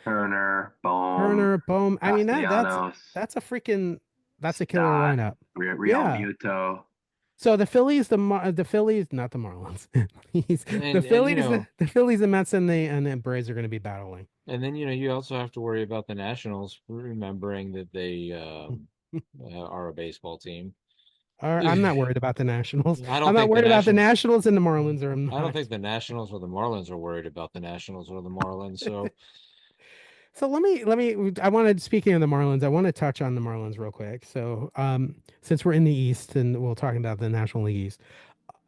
Turner, Bohm, Turner, Bohm. I mean Castellanos, that's a freaking that's a killer Stott, lineup. Real Yeah. Muto. So the Phillies, not the Marlins. The And Phillies, the Phillies, the Mets, and the Braves are going to be battling. and then you also have to worry about the Nationals, remembering that they are a baseball team. I'm not worried about the Nationals. I I'm don't not think the worried about the Nationals. Nationals and the Marlins, or I'm I don't not. think the Nationals or the Marlins are worried about the Nationals or the Marlins. So So let me I wanted speaking of the Marlins, I want to touch on the Marlins real quick. So since we're in the East and we'll talk about the National League East.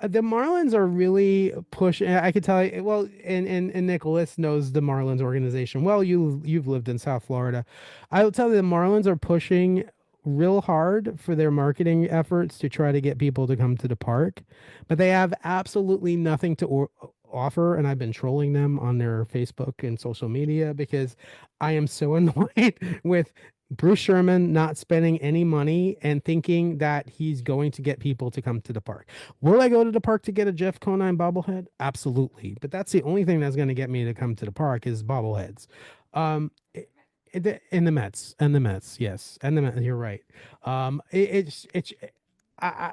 The Marlins are really pushing. I could tell you. Well, and Nicholas knows the Marlins organization well. You've lived in South Florida. I will tell you the Marlins are pushing real hard for their marketing efforts to try to get people to come to the park, but they have absolutely nothing to offer. And I've been trolling them on their Facebook and social media because I am so annoyed with Bruce Sherman not spending any money and thinking that he's going to get people to come to the park. Will I go to the park to get a Jeff Conine bobblehead? Absolutely. But that's the only thing that's going to get me to come to the park is bobbleheads. Um, in the Mets, yes, and the Mets. You're right. It's I,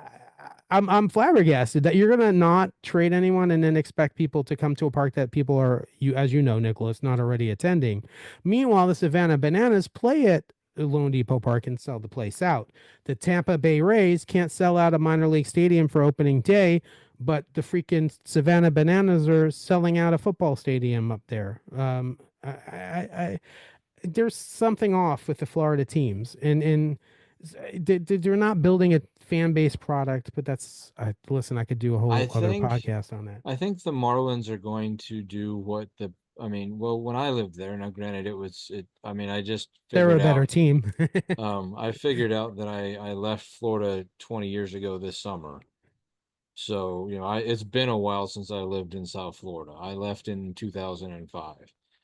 I'm flabbergasted that you're gonna not trade anyone and then expect people to come to a park that people are as you know, Nicholas, not already attending. Meanwhile, the Savannah Bananas play at Lone Depot Park and sell the place out. The Tampa Bay Rays can't sell out a minor league stadium for opening day, but the freaking Savannah Bananas are selling out a football stadium up there. There's something off with the Florida teams, and they're not building a fan base product. But that's listen, I could do a I whole other think podcast on that. I think the Marlins are going to do what the I mean, well, when I lived there, now granted I mean, I just They're figured a better out team. I figured out that I left Florida 20 years ago this summer. So, it's been a while since I lived in South Florida. I left in 2005.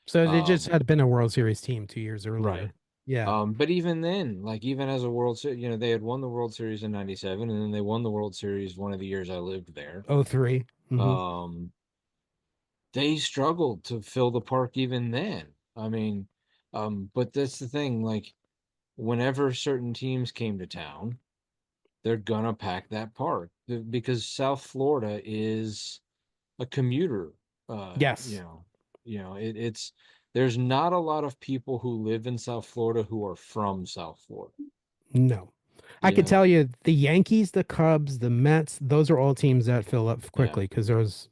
So they just Um, had been a World Series team 2 years right. earlier. Yeah. But even then, like even as a World Series, they had won the World Series in '97, and then they won the World Series one of the years I lived there. Oh, 03. Mm-hmm. Um, they struggled to fill the park even then. I mean, but that's the thing, like whenever certain teams came to town, they're gonna pack that park because South Florida is a commuter. Yes. It's there's not a lot of people who live in South Florida who are from South Florida. No. I can Yeah. tell you the Yankees, the Cubs, the Mets, those are all teams that fill up Yeah. quickly because those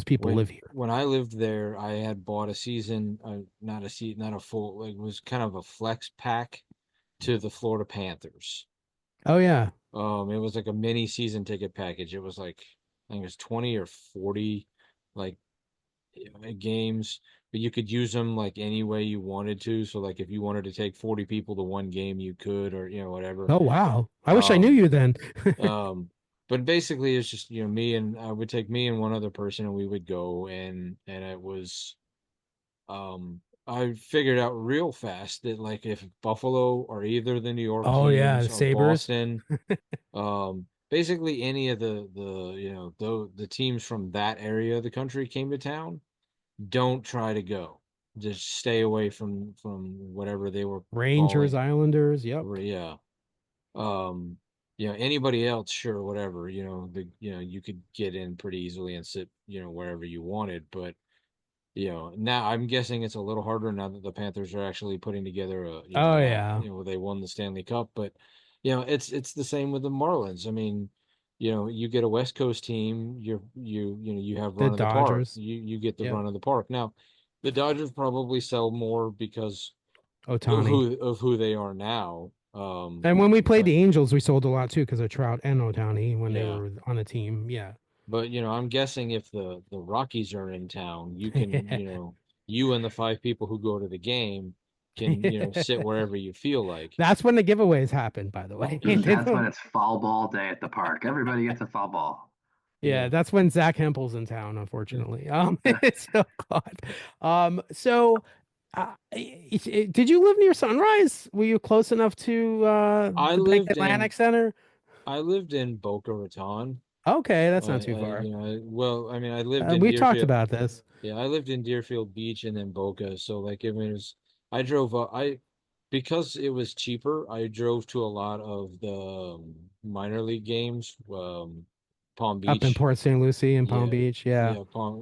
people live here. When I lived there, I had bought a season, not a full, like it was kind of a flex pack to the Florida Panthers. Oh yeah. It was like a mini season ticket package. It was like I think it was 20 or 40 like games, but you could use them like any way you wanted to. So like if you wanted to take 40 people to one game, you could, or whatever. Oh wow. I wish I knew Um, you then. um, but basically it's just, me and I would take me and one other person and we would go and it was I figured out real fast that like if Buffalo or either the New York Oh yeah, the teams or Sabres. Boston, basically any of the teams from that area of the country came to town, don't try to go. Just stay away from whatever they were Rangers, calling. Islanders. Yep. Yeah. Um, anybody else, sure, whatever. You could get in pretty easily and sit, wherever you wanted, but now I'm guessing it's a little harder now that the Panthers are actually putting together Oh yeah. they won the Stanley Cup, but it's the same with the Marlins. I mean, you get a West Coast team, you have The run of the park. Dodgers. You get the Yep. run of the park. Now, the Dodgers probably sell more because of Otani. who they are now. And when we played But the Angels, we sold a lot too because of Trout and Otani when they yeah. were on a team. Yeah. But I'm guessing if the Rockies are in town, you can, you and the five people who go to the game can, sit wherever you feel like. That's when the giveaways happen, by the way. Because that's when it's foul ball day at the park. Everybody gets a foul ball. Yeah, Yeah. that's when Zach Hempel's in town, unfortunately. So God. So did you live near Sunrise? Were you close enough to I the Bank lived Atlantic in Center? I lived in Boca Raton. Okay, that's not too far. Well, I mean, I lived in We talked Deerfield. about this. Yeah, I lived in Deerfield Beach and then Boca. So like it was I drove up I because it was cheaper, I drove to a lot of the minor league games, Palm Up in Beach. Port St. Lucie and Palm Yeah, Beach. Yeah.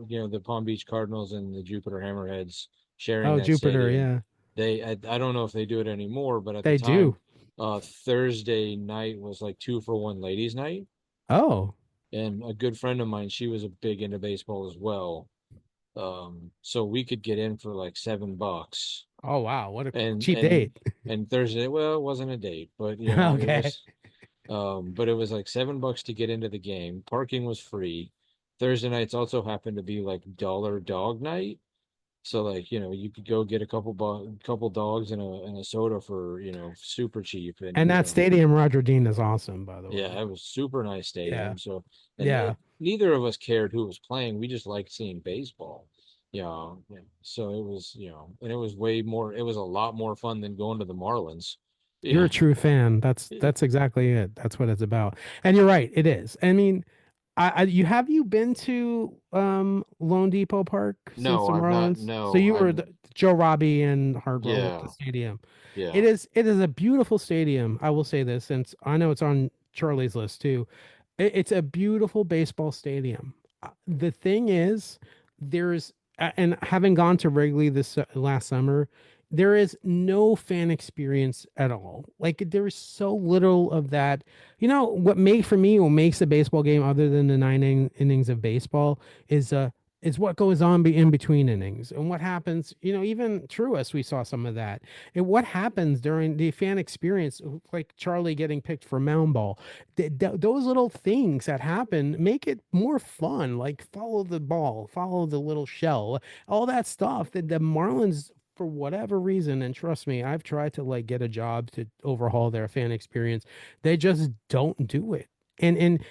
yeah, the Palm Beach Cardinals and the Jupiter Hammerheads sharing Oh, that Jupiter. stadium. Yeah, I don't know if they do it anymore, but at the they time, do. Thursday night was like 2-for-1 ladies' night. Oh, And a good friend of mine, she was a big into baseball as well. So we could get in for like $7. oh wow, what a And cheap date. Thursday, well, it wasn't a date, but Okay. but it was like $7 to get into the game. Parking was free. Thursday nights also happened to be like dollar dog night. So like, you could go get a couple dogs and a soda for, super cheap. And, And that stadium, Roger Dean, is awesome, by the way. yeah, it was super nice Yeah. stadium. So, and Yeah. neither of us cared who was playing. We just liked seeing baseball. Yeah. So it was, and it was it was a lot more fun than going to the Marlins. You're a Yeah. true fan. That's exactly it. That's what it's about. And you're right, it is. I mean, you been to Lone Depot Park since No, the I've not. Marlins? So No, you were I've, Joe Robbie and Hargrove at the yeah, stadium. yeah. It is a beautiful stadium. I will say this, since I know it's on Charlie's list too. It's a beautiful baseball stadium. The thing is, and having gone to Wrigley this last summer, there is no fan experience at all. Like there is so little of that. What makes a baseball game other than the innings of baseball is what goes on in between innings and what happens. Even Truist, we saw some of that. And what happens during the fan experience, like Charlie getting picked for mound ball, those little things that happen make it more fun. Like follow the ball, follow the little shell, all that stuff that the Marlins, for whatever reason, and trust me, I've tried to like get a job to overhaul their fan experience. They just don't do it. And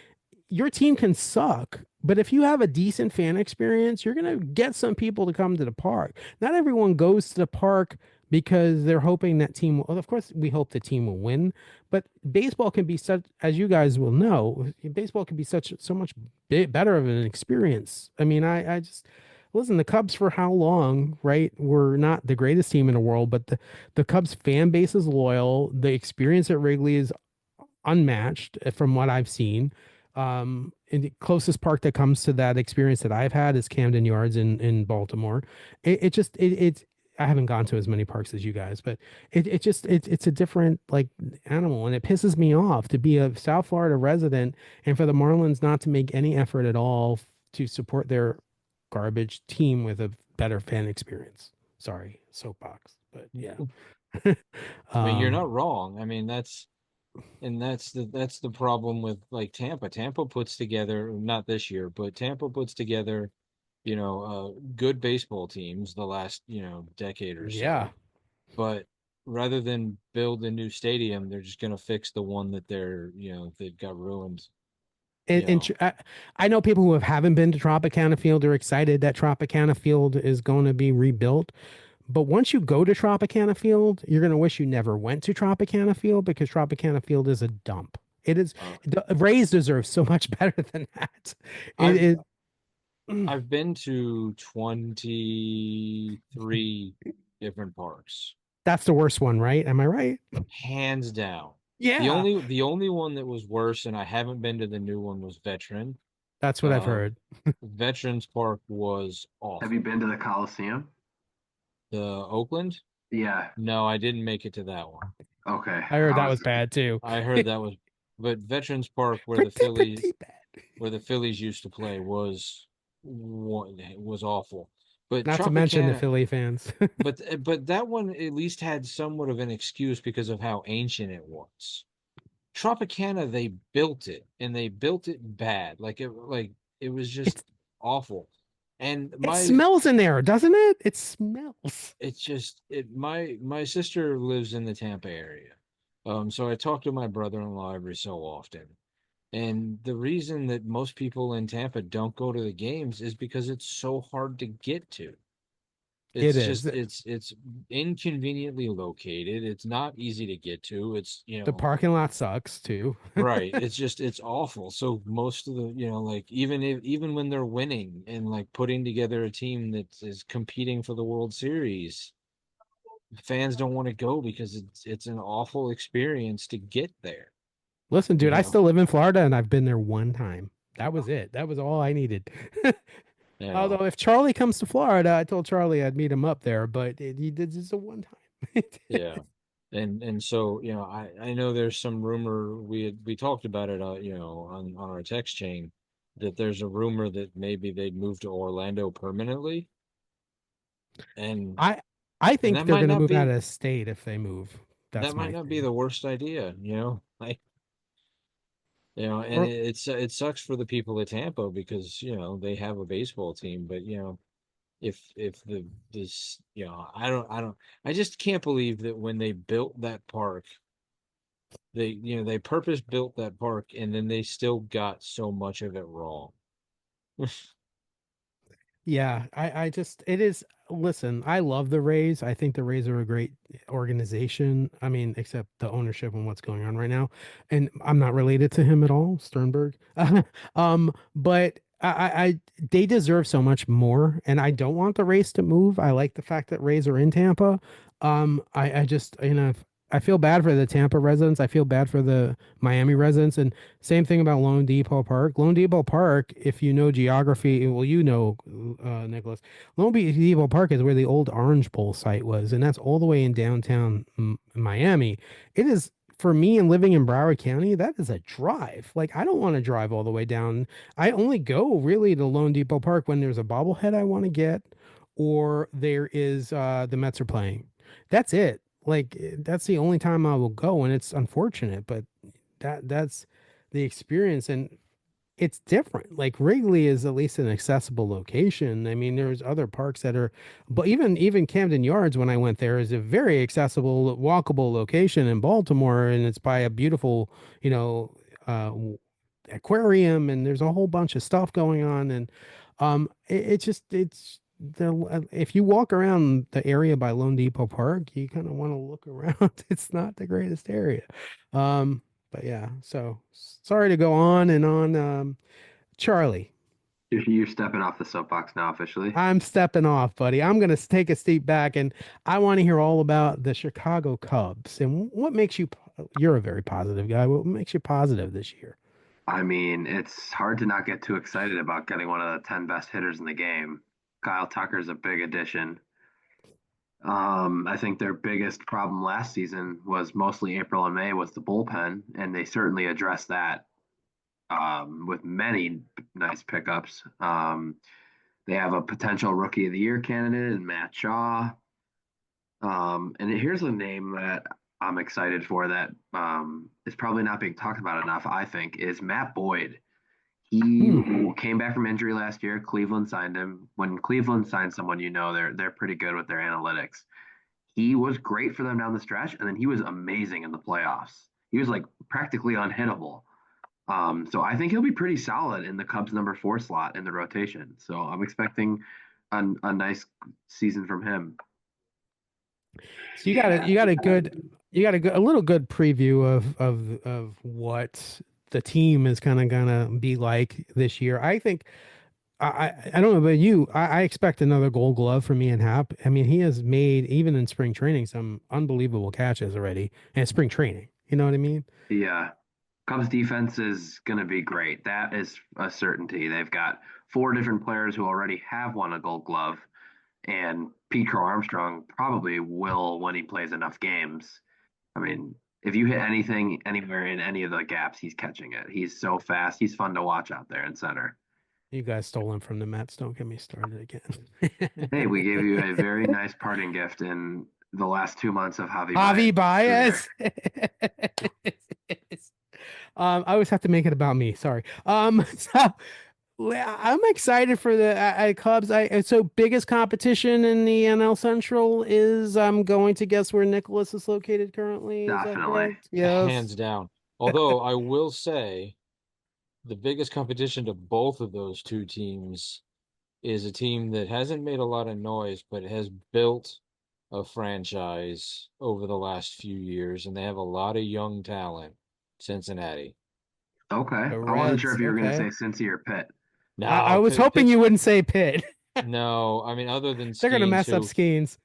your team can suck, but if you have a decent fan experience, you're going to get some people to come to the park. Not everyone goes to the park because they're hoping that team well, of course we hope the team will win, but baseball can be such, as you guys will know, baseball can be so much better of an experience. I mean, I just listen, the Cubs for how long, right? Were not the greatest team in the world, but the Cubs fan base is loyal. The experience at Wrigley is unmatched from what I've seen. And the closest park that comes to that experience that I've had is Camden Yards in Baltimore. It's I haven't gone to as many parks as you guys, but it's a different like animal, and it pisses me off to be a South Florida resident and for the Marlins not to make any effort at all to support their garbage team with a better fan experience. Sorry, soapbox, but yeah. I mean, you're um, not wrong. I mean, that's the problem with like Tampa. Tampa puts together, not this year, but Tampa puts together, good baseball teams the last, decade or yeah. so. But rather than build a new stadium, they're just going to fix the one that they've got ruined, you know. I know people who haven't been to Tropicana Field are excited that Tropicana Field is going to be rebuilt. But once you go to Tropicana Field, you're going to wish you never went to Tropicana Field because Tropicana Field is a dump. It is Uh, the Rays deserve so much better than that. It I've is I've been to 23 different parks, that's the worst one, right? Am I right? hands down. The Yeah, only the only one that was worse, and I haven't been to the new one, was Veteran. that's what I've Uh, heard. Veterans Park was Have you awful. been to the Coliseum? The Oakland? Yeah. No, I didn't make it to that one. Okay. I heard I that was was bad too. I heard that was, but Veterans Park, Pretty bad. where the Phillies used to play, was awful. But Not to mention the Tropicana, Philly fans. but that one at least had somewhat of an excuse because of how ancient it was. Tropicana, they built it and they built it bad. It was just It's awful. And it smells in there, doesn't it? It smells. it's just my sister lives in the Tampa area. So I talk to my brother-in-law every so often. And the reason that most people in Tampa don't go to the games is because it's so hard to get to. It It's is. just it's inconveniently located. It's not easy to get to. The parking lot sucks too. Right. It's awful. So most of the, like even when they're winning and like putting together a team that is competing for the World Series, fans don't want to go because it's an awful experience to get there, Listen, you dude, I know. still live in Florida and I've been there one time. That was it. That was all I needed. Yeah. Although if Charlie comes to Florida, I told Charlie I'd meet him up there, but he did just a one time. Yeah. And so, I know there's some rumor we talked about it on our text chain that there's a rumor that maybe they'd move to Orlando permanently, and I I and think they're gonna move out of state if they move. that That's might my not be thing. the worst idea, like and Or it sucks for the people at Tampa because they have a baseball team, but if the this I just can't believe that when they built that park, they purpose built that park and then they still got so much of it wrong. yeah, I just it is listen, I love the Rays. I think the Rays are a great organization. I mean, except the ownership and what's going on right now. And I'm not related to him at all, Sternberg. But I they deserve so much more, and I don't want the Rays to move. I like the fact that Rays are in Tampa. I just I feel bad for the Tampa residents. I feel bad for the Miami residents, and same thing about Lone Depot Park. Lone Depot Park, if you know geography, well, Nicholas, Lone Depot Park is where the old Orange Bowl site was, and that's all the way in downtown Miami. It is, for me and living in Broward County, that is a drive. Like, I don't want to drive all the way down. I only go really to Lone Depot Park when there's a bobblehead I want to get, or there is the Mets are playing. That's it. Like, that's the only time I will go, and it's unfortunate, but that's the experience, and it's different. Like Wrigley is at least an accessible location. I mean, there's other parks that are, but even Camden Yards, when I went there, is a very accessible, walkable location in Baltimore, and it's by a beautiful, you know, uh, aquarium, and there's a whole bunch of stuff going on, and it's the if you walk around the area by Lone Depot Park, you kind of want to look around. It's not the greatest area. But yeah, so sorry to go on and on. Charlie, You're stepping off the soapbox now officially. I'm stepping off, buddy. I'm going to take a step back and I want to hear all about the Chicago Cubs and what makes you, you're a very positive guy. What makes you positive this year? I mean, it's hard to not get too excited about getting one of the 10 best hitters in the game. Kyle Tucker's a big addition. I think their biggest problem last season was mostly April and May was the bullpen, and they certainly addressed that with many nice pickups. They have a potential Rookie of the Year candidate in Matt Shaw. And here's a name that I'm excited for that is probably not being talked about enough, I think, is Matt Boyd. He came back from injury last year. Cleveland signed him. When Cleveland signs someone, you know they're pretty good with their analytics. He was great for them down the stretch, and then he was amazing in the playoffs. He was like practically unhittable. So I think he'll be pretty solid in the Cubs number 4 slot in the rotation. So I'm expecting a nice season from him. So a little good preview of what the team is kind of gonna be like this year. I think I don't know about you. I expect another Gold Glove from Ian Happ. I mean, he has made even in spring training some unbelievable catches already, and spring training. You know what I mean? Yeah, Cubs defense is going to be great. That is a certainty. They've got 4 different players who already have won a Gold Glove, and Pete Crow Armstrong probably will when he plays enough games. I mean, if you hit anything anywhere in any of the gaps, he's catching it. He's so fast. He's fun to watch out there in center. You guys stole him from the Mets. Don't get me started again. Hey, we gave you a very nice parting gift in the last 2 months of Javi Javi Baez. Baez. I always have to make it about me. Sorry. So I'm excited for the Cubs. So biggest competition in the NL Central is I'm going to guess where Nicholas is located currently. Is that Definitely. correct? Yes. Hands down. Although I will say the biggest competition to both of those two teams is a team that hasn't made a lot of noise, but has built a franchise over the last few years, and they have a lot of young talent. Cincinnati. Okay. The I wasn't sure Reds. if you were going to say Okay. Cincy or Pitt. I No, was hoping Pitts. you wouldn't say Pitt. No, I mean other than They're gonna Skeens, mess up Skeens.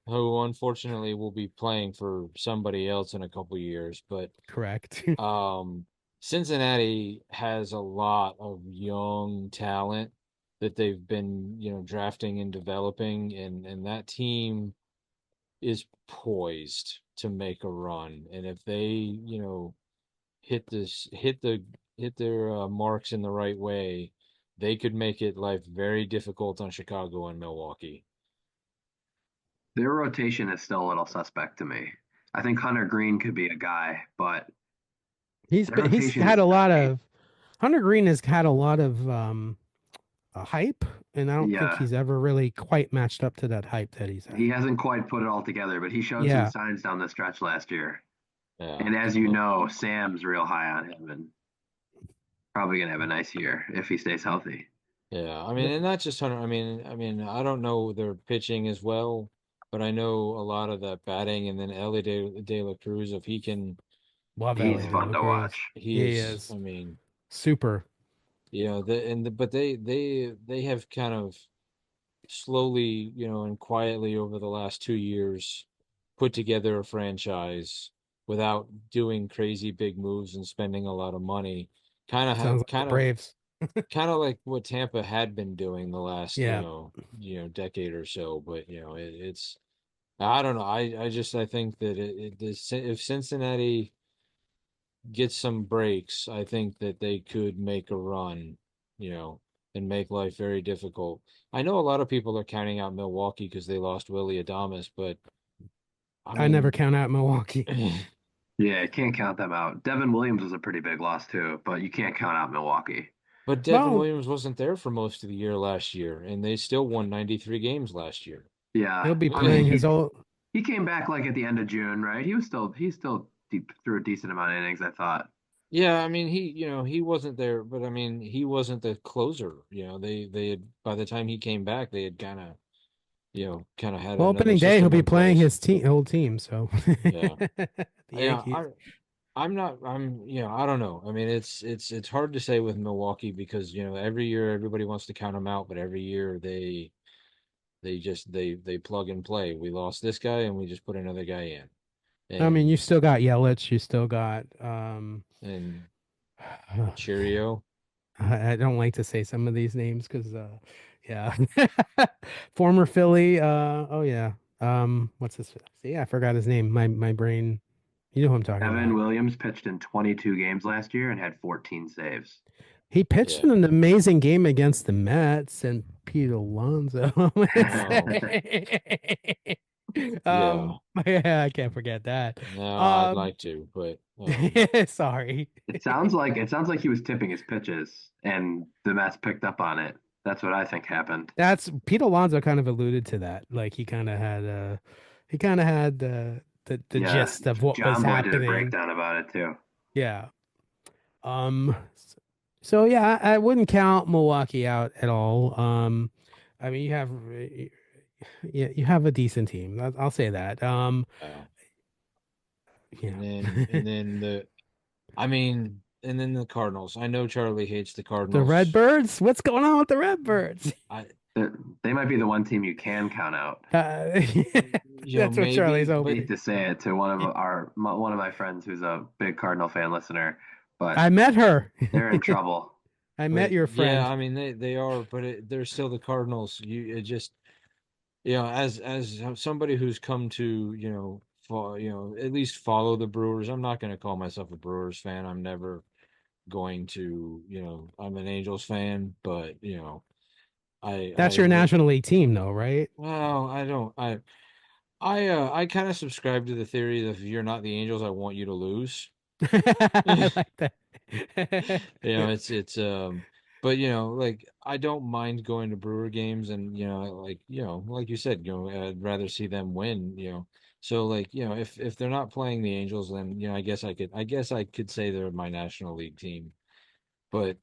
who unfortunately will be playing for somebody else in a couple years, but Correct. um, Cincinnati has a lot of young talent that they've been, drafting and developing, and that team is poised to make a run. And if they, hit this, hit their marks in the right way, they could make it life very difficult on Chicago and Milwaukee. Their rotation is still a little suspect to me. I think Hunter Green could be a guy, but their He's rotation had is a lot not. of Hunter Green has had a lot of hype, and I don't think Yeah, he's ever really quite matched up to that hype that he's he had. hasn't quite put it all together, but he showed some Yeah. signs down the stretch last year. Yeah. And as you know, Sam's real high on him and probably gonna have a nice year if he stays healthy. Yeah, I mean, and not just Hunter. I mean, I don't know their pitching as well, but I know a lot of that batting, and then Ellie De La Cruz, if he can, Love He's Ellie you De fun La to Cruz. watch. he He is. is I mean, super. but they have kind of slowly, and quietly over the last 2 years put together a franchise without doing crazy big moves and spending a lot of money. Kind of Sounds have like the Braves. kind of like what Tampa had been doing the last, Yeah. decade or so. But it's I don't know. I think that if Cincinnati gets some breaks, I think that they could make a run, you know, and make life very difficult. I know a lot of people are counting out Milwaukee because they lost Willie Adames, but I I never mean, count out Milwaukee. Yeah, you can't count them out. Devin Williams was a pretty big loss too, but you can't count out Milwaukee. but Devin Well, Williams wasn't there for most of the year last year, and they still won 93 games last year. Yeah, he'll be I mean playing his old. he came back like at the end of June, right? He still deep threw a decent amount of innings, I thought. Yeah, I mean he wasn't there, but I mean he wasn't the closer. They had by the time he came back, they had kind of had Well, another opening day, he'll system be in playing place. his old team. So Yeah. the Yeah, Yankees. I'm not I don't know. I mean it's hard to say with Milwaukee because every year everybody wants to count them out, but every year they plug and play. We lost this guy and we just put another guy in. I mean, And you still got Yelich. You still got and Cheerio. I don't like to say some of these names because yeah. Former Philly. Oh yeah. What's his? See, I forgot his name. My brain. You know who I'm talking Evan about. Williams pitched in 22 games last year and had 14 saves. He pitched Yeah. in an amazing game against the Mets and Pete Alonso. Oh, yeah. Yeah, I can't forget that. No, I'd Um, like to, but sorry. It sounds like he was tipping his pitches and the Mets picked up on it. That's what I think happened. That's Pete Alonso kind of alluded to that. Like he kind of had the Yeah, gist of what was John Boy did a happening. breakdown about it too. Yeah. Um, so yeah, I wouldn't count Milwaukee out at all. I mean, you have a decent team. I'll say that. uh, Yeah. and then I mean, and then the Cardinals. I know Charlie hates the The Cardinals. Redbirds? What's going on with the Redbirds? I, They they might be the one team you can count out. That's what Charlie's maybe, but Hate hoping. to say it to one of my friends who's a big Cardinal fan listener, but I met her. they're in trouble. I met but your yeah, friend. I mean they are, but they're still the Cardinals. It just as somebody who's come to at least follow the Brewers. I'm not going to call myself a Brewers fan. I'm never going to. I'm an Angels fan, but That's I your look. National League team, though, right? Well, I don't. I kind of subscribe to the theory that if you're not the Angels, I want you to lose. I like that. It's but like I don't mind going to Brewer games and like you said, I'd rather see them win, so like if they're not playing the Angels, then I guess I could say they're my National League team. But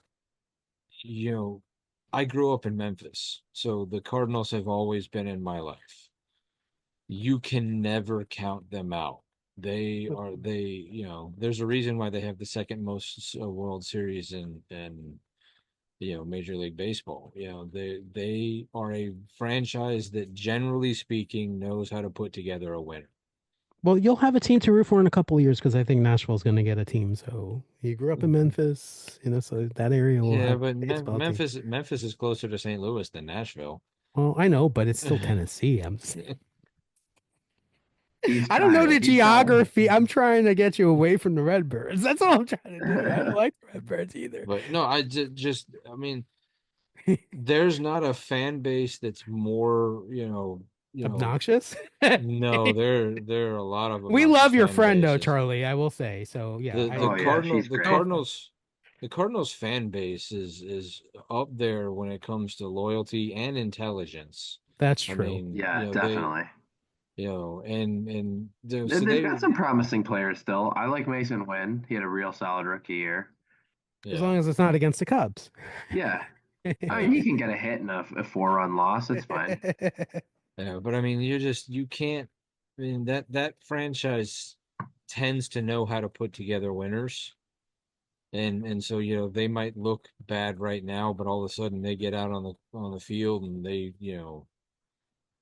you know I grew up in Memphis, so the Cardinals have always been in my life. You can never count them out. There's a reason why they have the second most World Series in Major League Baseball. They are a franchise that, generally speaking, knows how to put together a winner. Well, you'll have a team to root for in a couple of years because I think Nashville's going to get a team. So you grew up in Memphis, so that area will Yeah, have but a baseball team. Memphis is closer to St. Louis than Nashville. Well, I know, but it's still Tennessee. He's I don't know trying. the He's trying. geography. I'm trying to get you away from the Redbirds. That's all I'm trying to do. I don't like the Redbirds either. But no, I mean, there's not a fan base that's more, Obnoxious. no, there are a lot of We obnoxious love your fan friend though, bases. Charlie. I will say. So yeah, The I the Oh yeah, Cardinal she's the great. no offense. Cardinals fan base is up there when it comes to loyalty and intelligence. That's I true. mean, Yeah, definitely. and so They've they got some promising players still. I like Mason Wynn. He had a real solid rookie year. As yeah long as it's not against the Cubs. Yeah, I mean yeah he can get a hit in a 4-run loss. It's fine. yeah, but I mean you can't. I mean that franchise tends to know how to put together winners. And so they might look bad right now, but all of a sudden they get out on the field and they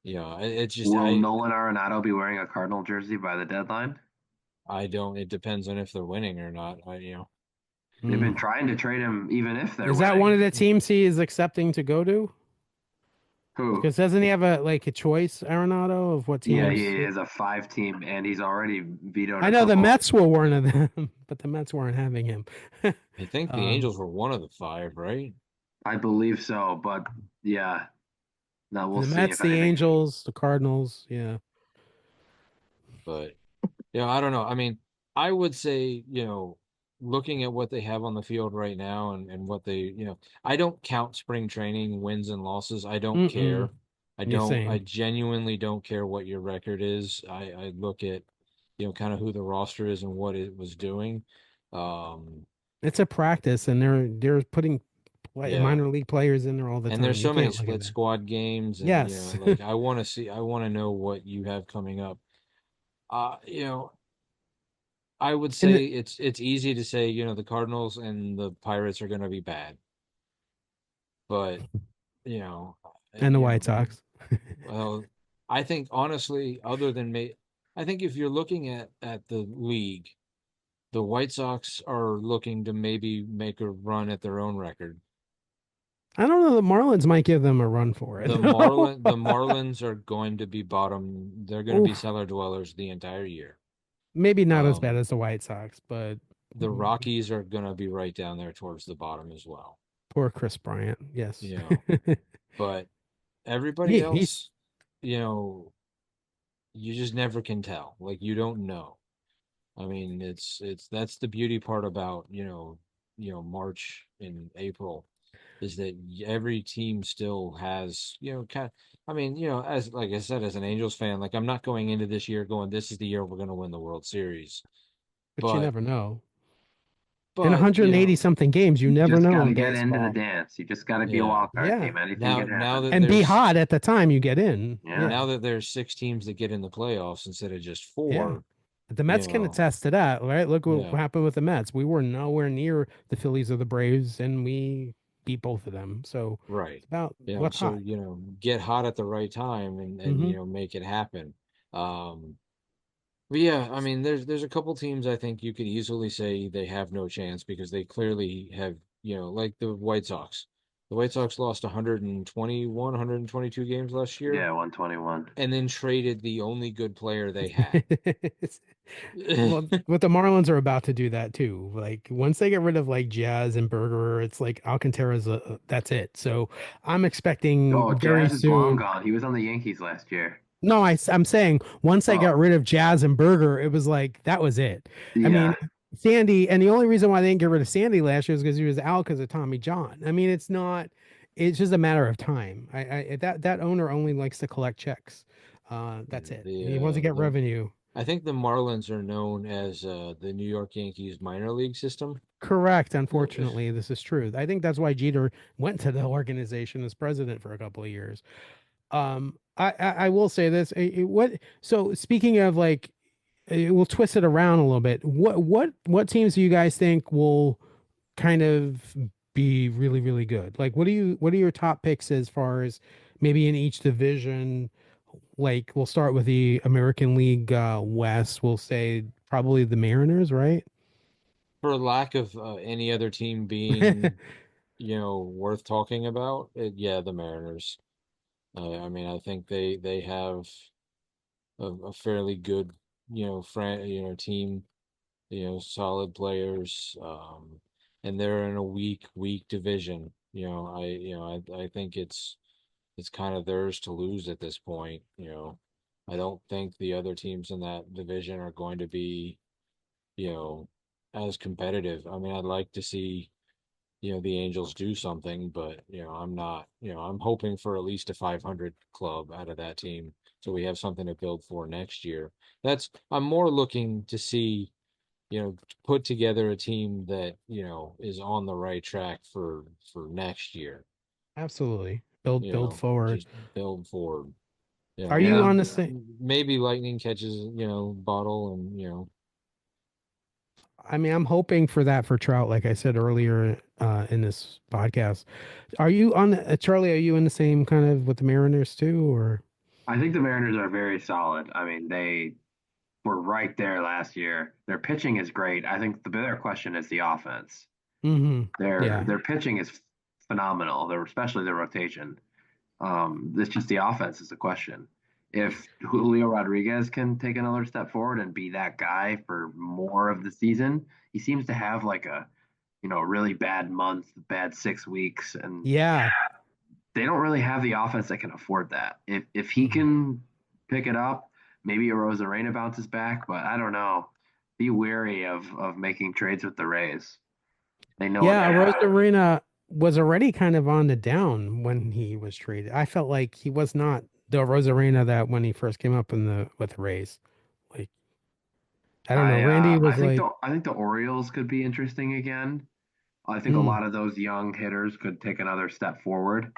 it's just Will Nolan Arenado be wearing a Cardinal jersey by the deadline? I don't. It depends on if they're winning or not. They've Hmm. been trying to trade him even if they're Is that one winning. of the teams he is accepting to go to? Who? Because doesn't he have a choice, Arenado, of what Yeah, he teams? is a 5-team, and he's already vetoed I a know the couple. Mets were one of them, but the Mets weren't having him. I think the Um, Angels were one of the five, right? I believe so, but yeah, now we'll the see Mets, if the anything. Angels, the Cardinals. Yeah. But I don't know. I mean, I would say, looking at what they have on the field right now and what I don't count spring training wins and losses. I don't Mm-mm. care. I You're don't, I same. genuinely don't care what your record is. I look at, kind of who the roster is and what it was doing. Um, It's a practice, and they're putting yeah. minor league players in there all the And there's time. You so many can't look at split that. squad games and, Yes. like I want to know what you have coming up. Uh, you know, I would and say it's easy to say, the Cardinals and the Pirates are going to be bad, but you know, and the White Sox. well, I think honestly, I think if you're looking at the league, the White Sox are looking to maybe make a run at their own record. I don't know. The Marlins might give them a run for it, though. The Marlins are going to be bottom. They're going to be Oof. cellar dwellers the entire year. Maybe not as bad Um, as the White Sox, but the Rockies are going to be right down there towards the bottom as well. poor Chris Bryant. Yes. You know, but everybody Yeah, he's else, you know, you just never can tell. Like you don't know. I mean, it's that's the beauty part about, March and April is that every team still has, I mean, as like I said, as an Angels fan, like I'm not going into this year going, this is the year we're going to win the World Series. but you But never know. In but 180 something games, you You never just know got in to get into the baseball. dance. You just got to be a yeah. wild card Yeah. team. Anything Now can now happen. that And be there's hot at the time you get in. Yeah. Yeah. now that there's 6 teams that get in the playoffs instead of just Yeah. four, The you Mets can know, attest to that, right? Look what yeah. happened with the Mets. We were nowhere near the Phillies or the Braves, and we beat both of them. So Right. it's about what's So, hot. get hot at the right time and Hmm. make it happen. But yeah, I mean, there's a couple teams I think you could easily say they have no chance because they clearly have, like the White Sox. The White Sox lost 121, 122 games last year Yeah, 121. and then traded the only good player they had. Well, what the Marlins are about to do that too. Like once they get rid of like Jazz and Berger, it's like Alcantara's that's it. So I'm Oh, expecting very Jazz is long soon. gone. He was on the Yankees last year. No, I'm saying once I got Oh, rid of Jazz and Berger, it was like that was it. I mean, yeah. Sandy, and the only reason why they didn't get rid of Sandy last year is because he was out because of Tommy John. I mean, it's not. It's just a matter of time. That owner only likes to collect checks. That's it. He wants to get The revenue. I think the Marlins are known as the New York Yankees minor league system. Correct. Unfortunately, this is true. I think that's why Jeter went to the organization as president for a couple of years. I will say this. What? So speaking of like, we'll twist it around a little bit. What teams do you guys think will kind of be really really good? Like, what are your top picks as far as maybe in each division? Like, we'll start with the American League West. We'll say probably the Mariners, right? For lack of any other team being, worth talking about, yeah, the Mariners. I mean, I think they have a fairly good, team, solid players, and they're in a weak division. I think it's kind of theirs to lose at this point. I don't think the other teams in that division are going to be, you know, as competitive. I mean, I'd like to see, the Angels do something, but, I'm not, I'm hoping for at least a 500 club out of that team. So we have something to build for next year. I'm more looking to see, put together a team that, is on the right track for next year, Absolutely. Build forward. just build forward. Are you Yeah. on the same? Maybe Lightning catches, bottle and, I mean, I'm hoping for that for Trout, like I said earlier in this podcast. Are you on Charlie? Are you in the same kind of with the Mariners too, or? I think the Mariners are very solid. I mean, they were right there last year. Their pitching is great. I think the bigger question is the offense. Hmm. Their Yeah, their pitching is phenomenal. Especially their rotation. It's just the offense is the question. If Julio Rodriguez can take another step forward and be that guy for more of the season, he seems to have like a really bad month, bad 6 weeks, and yeah. they don't really have the offense that can afford that. If he Mhm. can pick it up, maybe a Rosarena bounces back, but I don't know. Be wary of making trades with the Rays. They know what Yeah, they're doing. Rosarina was already kind of on the down when he was traded. I felt like he was not the Rosarina that when he first came up in the with the Rays. Like, I don't know. Randy I was think like, the Orioles could be interesting again. I think a mm, lot of those young hitters could take another step forward.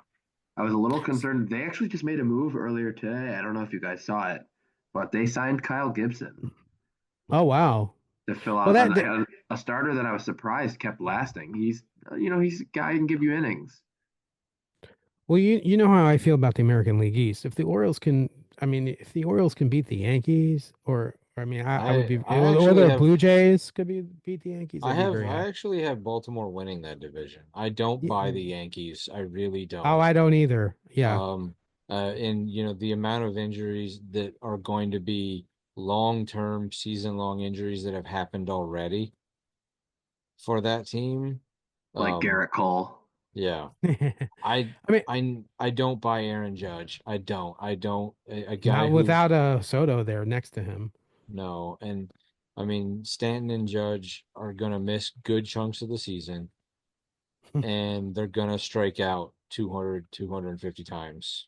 I was a little concerned. They actually just made a move earlier today. I don't know if you guys saw it, but they signed Kyle Gibson oh wow. to fill Well, out that a starter that I was surprised kept lasting. He's a guy who can give you innings. well, you know how I feel about the American League East. If the Orioles can, I mean, if the Orioles can beat the Yankees, or I mean, I would be, I or actually the have Blue Jays could be beat the Yankees. I'd be very I happy. actually have Baltimore winning that division. I don't Yeah. buy the Yankees. I really Oh, don't. I don't either. Yeah. Um, and the amount of injuries that are going to be long-term, season-long injuries that have happened already for that team. Like Um, Garrett Cole. yeah, I I mean, I don't buy Aaron Judge. I don't. A guy not who's without a Soto there next to him. no, and I mean Stanton and Judge are gonna miss good chunks of the season, and they're gonna strike out 200, 250 times.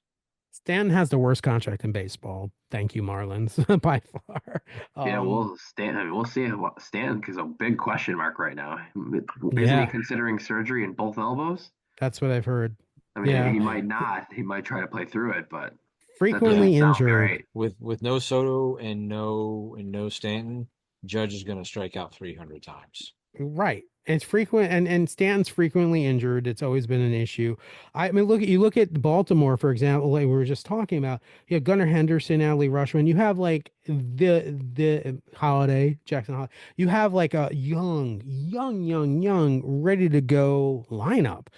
Stan has the worst contract in baseball. Thank you, Marlins, by far. Yeah, Um, we'll see what Stanton is a big question mark right now. Isn't he yeah, considering surgery in both elbows? that's what I've heard. I mean, Yeah, he might not. He might try to play through it, but that Yeah, doesn't frequently sound injured. great. with no Soto and no Stanton, Judge is gonna strike out 300 times. Right. It's frequent and Stan's frequently injured. It's always been an issue. I mean, look at Baltimore, for example, like we were just talking about. You have Gunnar Henderson, Adley Rushman. You have like the Holiday, Jackson Holiday. You have like a young, ready to go lineup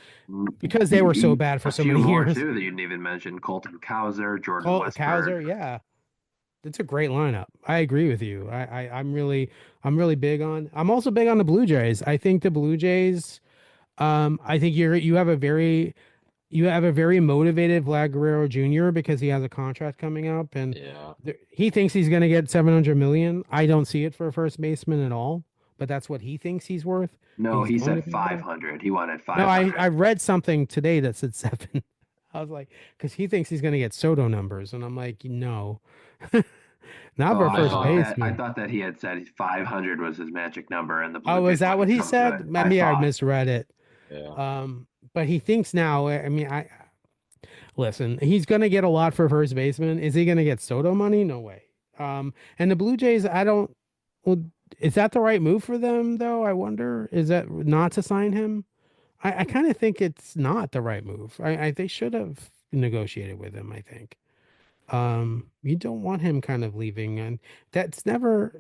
because they were so bad for A so few many more years. too that you didn't even mention: Colton Cowser, Jordan Cole Westburg. Kaiser, yeah. It's a great lineup. I agree with you. I'm really big on. I'm also big on the Blue Jays. I think the Blue Jays. I think you have a very motivated Vlad Guerrero Jr. because he has a contract coming up, and Yeah. he thinks he's going to get 700 million. I don't see it for a first baseman at all, but that's what he thinks he's worth. No, He's he going to said be worth. 500. He wanted No, 500. I read something today that said seven. I was like, because he thinks he's going to get Soto numbers, and I'm like, no. Not Oh, for a first I baseman. thought that he had said 500 was his magic number, and the Blue Oh, is Jays that what wouldn't he come to it. said? I Maybe I thought. misread it. Yeah. But he thinks now. I mean, I listen. He's gonna get a lot for first baseman. Is he gonna get Soto money? No way. And the Blue Jays, I don't. Well, is that the right move for them though? I wonder. Is that not to sign him? I kind of think it's not the right move. They should have negotiated with him. I think. You don't want him kind of leaving, and that's never.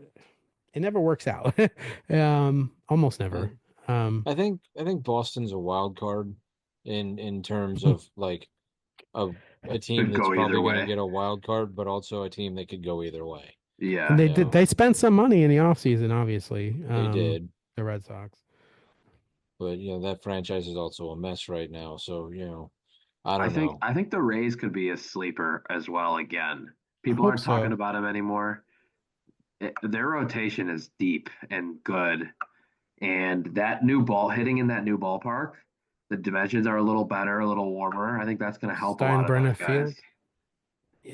It never works out. Almost I, never. Um, I think Boston's a wild card in terms of like a a team Could that's go either probably going to way. get a wild card, but also a team that could go either way. and Yeah. they You did. know, They spent some money in the offseason, obviously. they did, The Red Sox. but that franchise is also a mess right now. So, I don't know. I think the Rays could be a sleeper as well again. I People hope aren't talking so. about him anymore. Their rotation is deep and good, and that new ball hitting in that new ballpark, the dimensions are a little better, a little warmer. I think that's going to help a lot of those Steinbrenner guys. Field.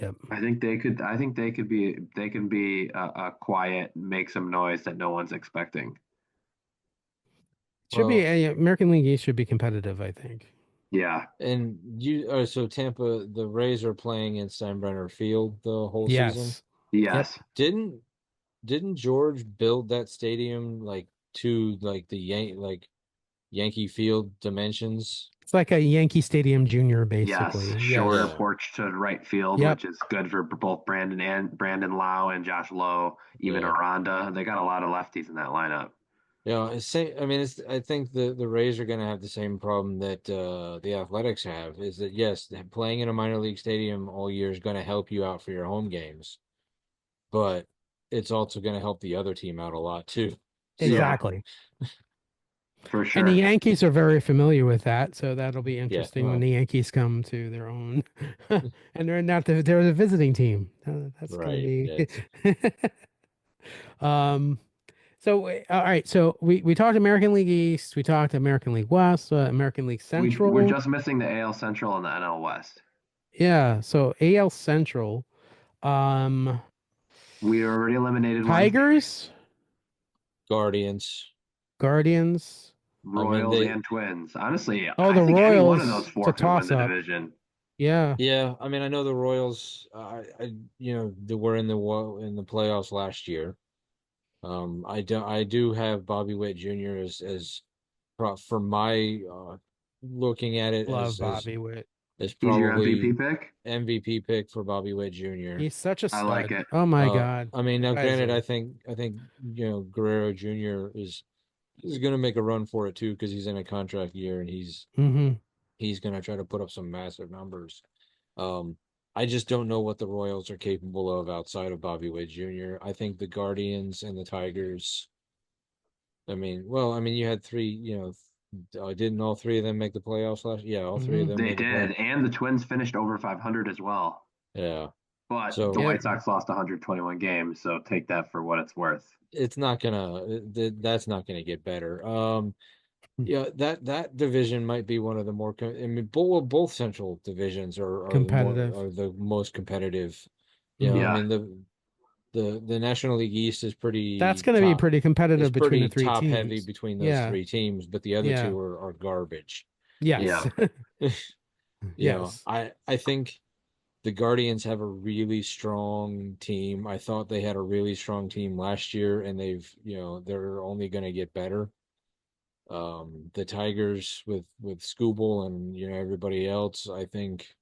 Yep. I think they could. I think they can be a quiet, make some noise that no one's expecting. Should be Well, American League East should be competitive, I think. Yeah. and so Tampa, the Rays are playing in Steinbrenner Field the whole season. Yes. Yep. Yes. Didn't didn't George build that stadium like to like Yankee Field dimensions? It's like a Yankee Stadium Junior, Yes. basically. Shorter Yes. Yeah. porch to right field, Yep. which is good for both Brandon Lau and Josh Lowe, even Yeah. Aranda. They got a lot of lefties in that lineup. It's same. I mean, I think the Rays are going to have the same problem that the Athletics have. Is that yes, playing in a minor league stadium all year is going to help you out for your home games, but it's also going to help the other team out a lot too. Yeah, So Exactly. for And the sure. Yankees are very familiar with that, so that'll be yeah, interesting when well, the Yankees come to their own, and they're the visiting team. That's going to right. be. That's um. So all right. So we talked American League East. We talked American League West. American League We're Central. just missing the AL Central and the NL West. Yeah. So AL Central. Um. We already eliminated one series. Tigers, Guardians. Guardians. I mean, Royals and Twins. Honestly, Oh, I the think any one of those Royals. It's four a could win toss the up. division. Yeah. yeah. I mean, I know the Royals. They were in the playoffs last year. I do have Bobby Witt Jr. as for my looking at it Love as Bobby Witt. is He's your MVP probably pick? MVP pick for Bobby Witt Jr. He's such a I like stud. it. Oh my God. I mean, That now guy's granted, a I think Guerrero Jr. is going to make a run for it too because he's in a contract year and hmm he's going to try to put up some massive numbers. Um, I just don't know what the Royals are capable of outside of Bobby Witt Jr. I think the Guardians and the Tigers. I mean, well, I mean, you had three. Didn't all three of them make the playoffs last? Yeah, all three of them They made the did, play. and the Twins finished over 500 as well. Yeah. But the So Yeah. White Sox lost 121 games, so take that for what it's worth. it's not gonna. That's not gonna get better. Yeah, that division might be one of the more. I mean, both central divisions Competitive. are the most competitive. I hmm Yeah, mean the National League East That's going to be pretty is competitive between the pretty three top heavy teams. between those Yeah. three teams, but the other Yeah. two are garbage. Yes. yeah. Yes. I think the Guardians have a really strong team. I thought they had a really strong team last year, and they're only going to get better. The Tigers with Scooble and everybody else, I think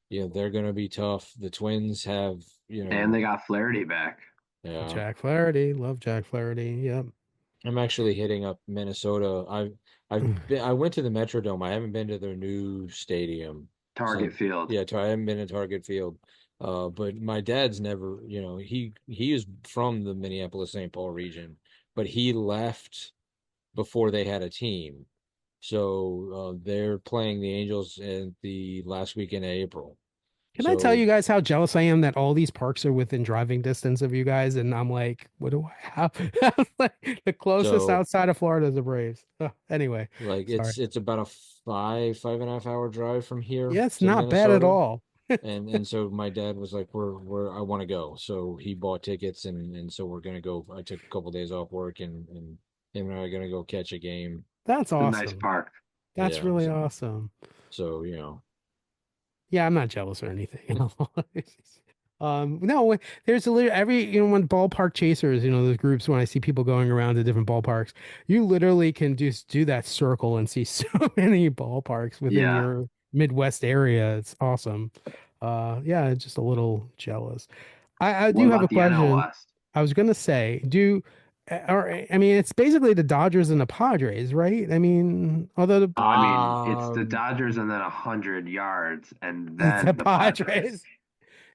they're going to be tough. The Twins have And they got Flaherty back. yeah. Jack Flaherty. Love Jack Flaherty. Yep. I'm actually hitting up Minnesota. I went to the Metrodome. I haven't been to their new stadium Target since Field. I haven't been to Target Field. But my dad's never, he is from the Minneapolis St. Paul region, but he left before they had a team. So they're playing the Angels in the last weekend of April. Can I tell So you guys how jealous I am that all these parks are within driving distance of you guys? And I'm like, what do I have? Like, the closest so outside of Florida is the Braves. Anyway, like sorry. it's about a 5.5 hour drive from here Yeah, it's to not bad at Minnesota. all. And so my dad was like, we're I want to go. So he bought tickets and so we're gonna go. I took a couple days off work and him and I are gonna go catch a game. That's It's a nice awesome. park. That's Yeah. really awesome. So Yeah, I'm not jealous or anything. No, there's a little every when ballpark chasers, those groups when I see people going around to different ballparks, you literally can just do that circle and see so many ballparks within Yeah. your Midwest area. It's awesome. Yeah, just a little jealous. I What do have a about the NL question. West? I was gonna say, or I mean, it's basically the Dodgers and the Padres, right? I mean, although I mean, it's the um Dodgers and then 100 yards, and it's the then the Padres. Padres.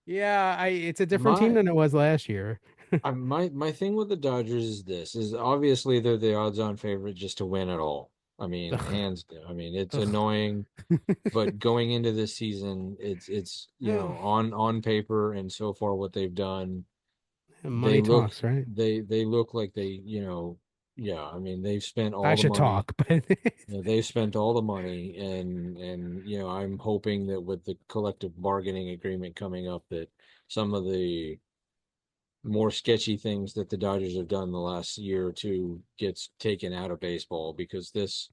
Yeah, it's a different team my than it was last year. my thing with the Dodgers is this is obviously they're the odds-on favorite just to win it all. I mean, Ugh, hands down. I mean, it's ugh. annoying, but going into this season, it's Oh, on paper and so far what they've done, they money look talks, right? they look like yeah, I mean they've spent I all the should money. talk, but They've spent all the money and I'm hoping that with the collective bargaining agreement coming up that some of the more sketchy things that the Dodgers have done the last year or two gets taken out of baseball because this,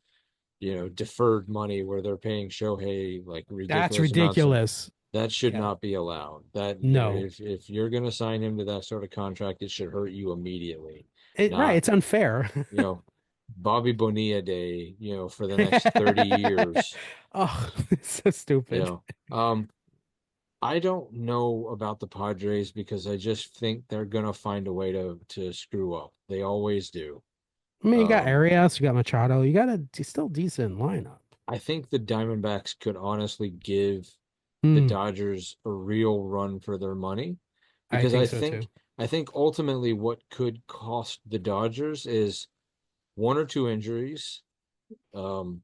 deferred money where they're paying Shohei like that's ridiculous amounts of ridiculous. that should Yeah, not be allowed. That, no, if you're going to sign him to that sort of contract, it should hurt you immediately, right, not, it's unfair. you know, Bobby Bonilla Day, for the next 30 years, Oh, it's so you stupid. know. Um, I don't know about the Padres because I just think they're gonna find a way to screw up. They always do. I mean, you got Um, Arias, you got Machado, you got a still decent lineup. I think the Diamondbacks could honestly give the Hmm, Dodgers a real run for their money I because think so too. I think ultimately what could cost the Dodgers is one or two injuries. Um,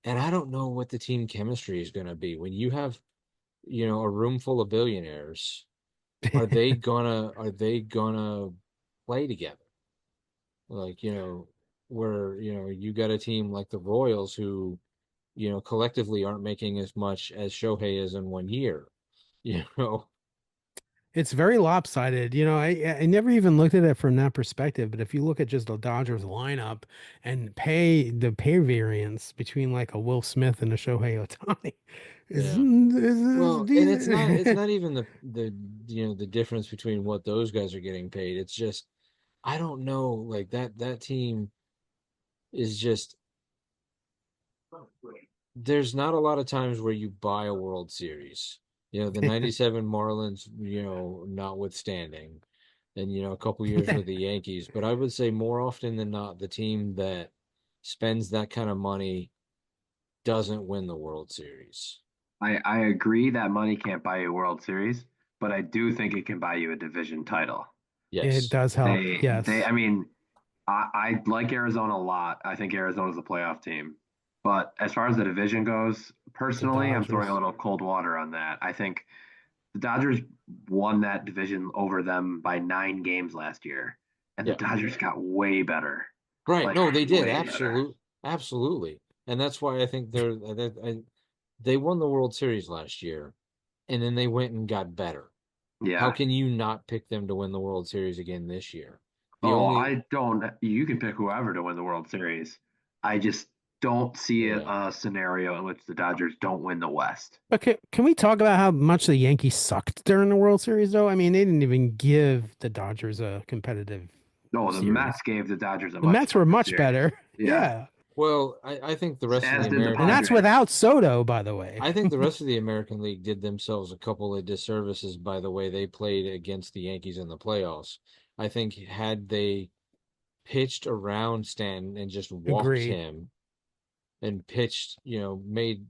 and I don't know what the team chemistry is going to be when you have, a room full of billionaires. Are they gonna play together? Like, where, you got a team like the Royals who, collectively aren't making as much as Shohei is in 1 year, you know? It's very lopsided. I never even looked at it from that perspective, but if you look at just the Dodgers lineup and the pay variance between like a Will Smith and a Shohei Ohtani Yeah. is Well, and it's decent. not even the difference between what those guys are getting paid. It's just I don't know, like that team is just there's not a lot of times where you buy a World Series. The 97 Marlins, notwithstanding, and a couple years with the Yankees, but I would say more often than not, the team that spends that kind of money doesn't win the World Series. I agree that money can't buy you a World Series, but I do think it can buy you a division title. It Yes. does help. I Yes. mean, I like Arizona a lot. I think Arizona's a playoff team. But as far as the division goes, The personally, I'm throwing a Dodgers. little cold water on that. I think the Dodgers won that division over them by 9 games last year, and the Yeah. Dodgers got way better. Right. Like No, they did. way better. Absolutely. And that's why I think they won the World Series last year, and then they went and got better. How Yeah. can you not pick them to win the World Series again this year? The Oh, only, I don't. You can pick whoever to win the World Series. I just don't see yeah. a scenario in which the Dodgers don't win the West. But can we talk about how much the Yankees sucked during the World Series, though? I mean, they didn't even give the Dodgers a competitive No, the Mets series. gave the Dodgers a The much Mets were tougher much series. better. Yeah, Yeah. Well, I think the rest of as the did the And American that's Padres. without Soto, by the way. I think the rest of the American League did themselves a couple of disservices by the way they played against the Yankees in the playoffs. I think had they pitched around Stanton and just walked Agree. him and pitched, made,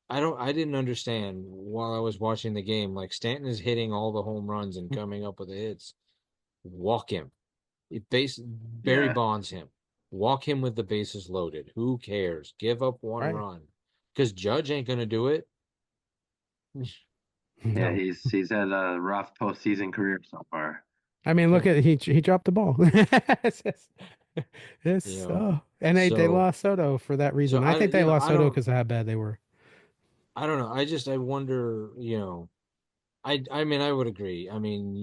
I didn't understand while I was watching the game. Like Stanton is hitting all the home runs and coming up with the hits. Walk him. Barry Yeah, Bonds him. Walk him with the bases loaded. Who cares? Give up one Right. run. Because Judge ain't gonna do it. yeah, No. he's had a rough postseason career so far. I mean, look Yeah. at he dropped the ball. You It's know. and they So lost Soto for that so reason. I I think you they know, lost I Soto don't because of how bad they were. I don't know. I wonder, I mean I would agree. I mean,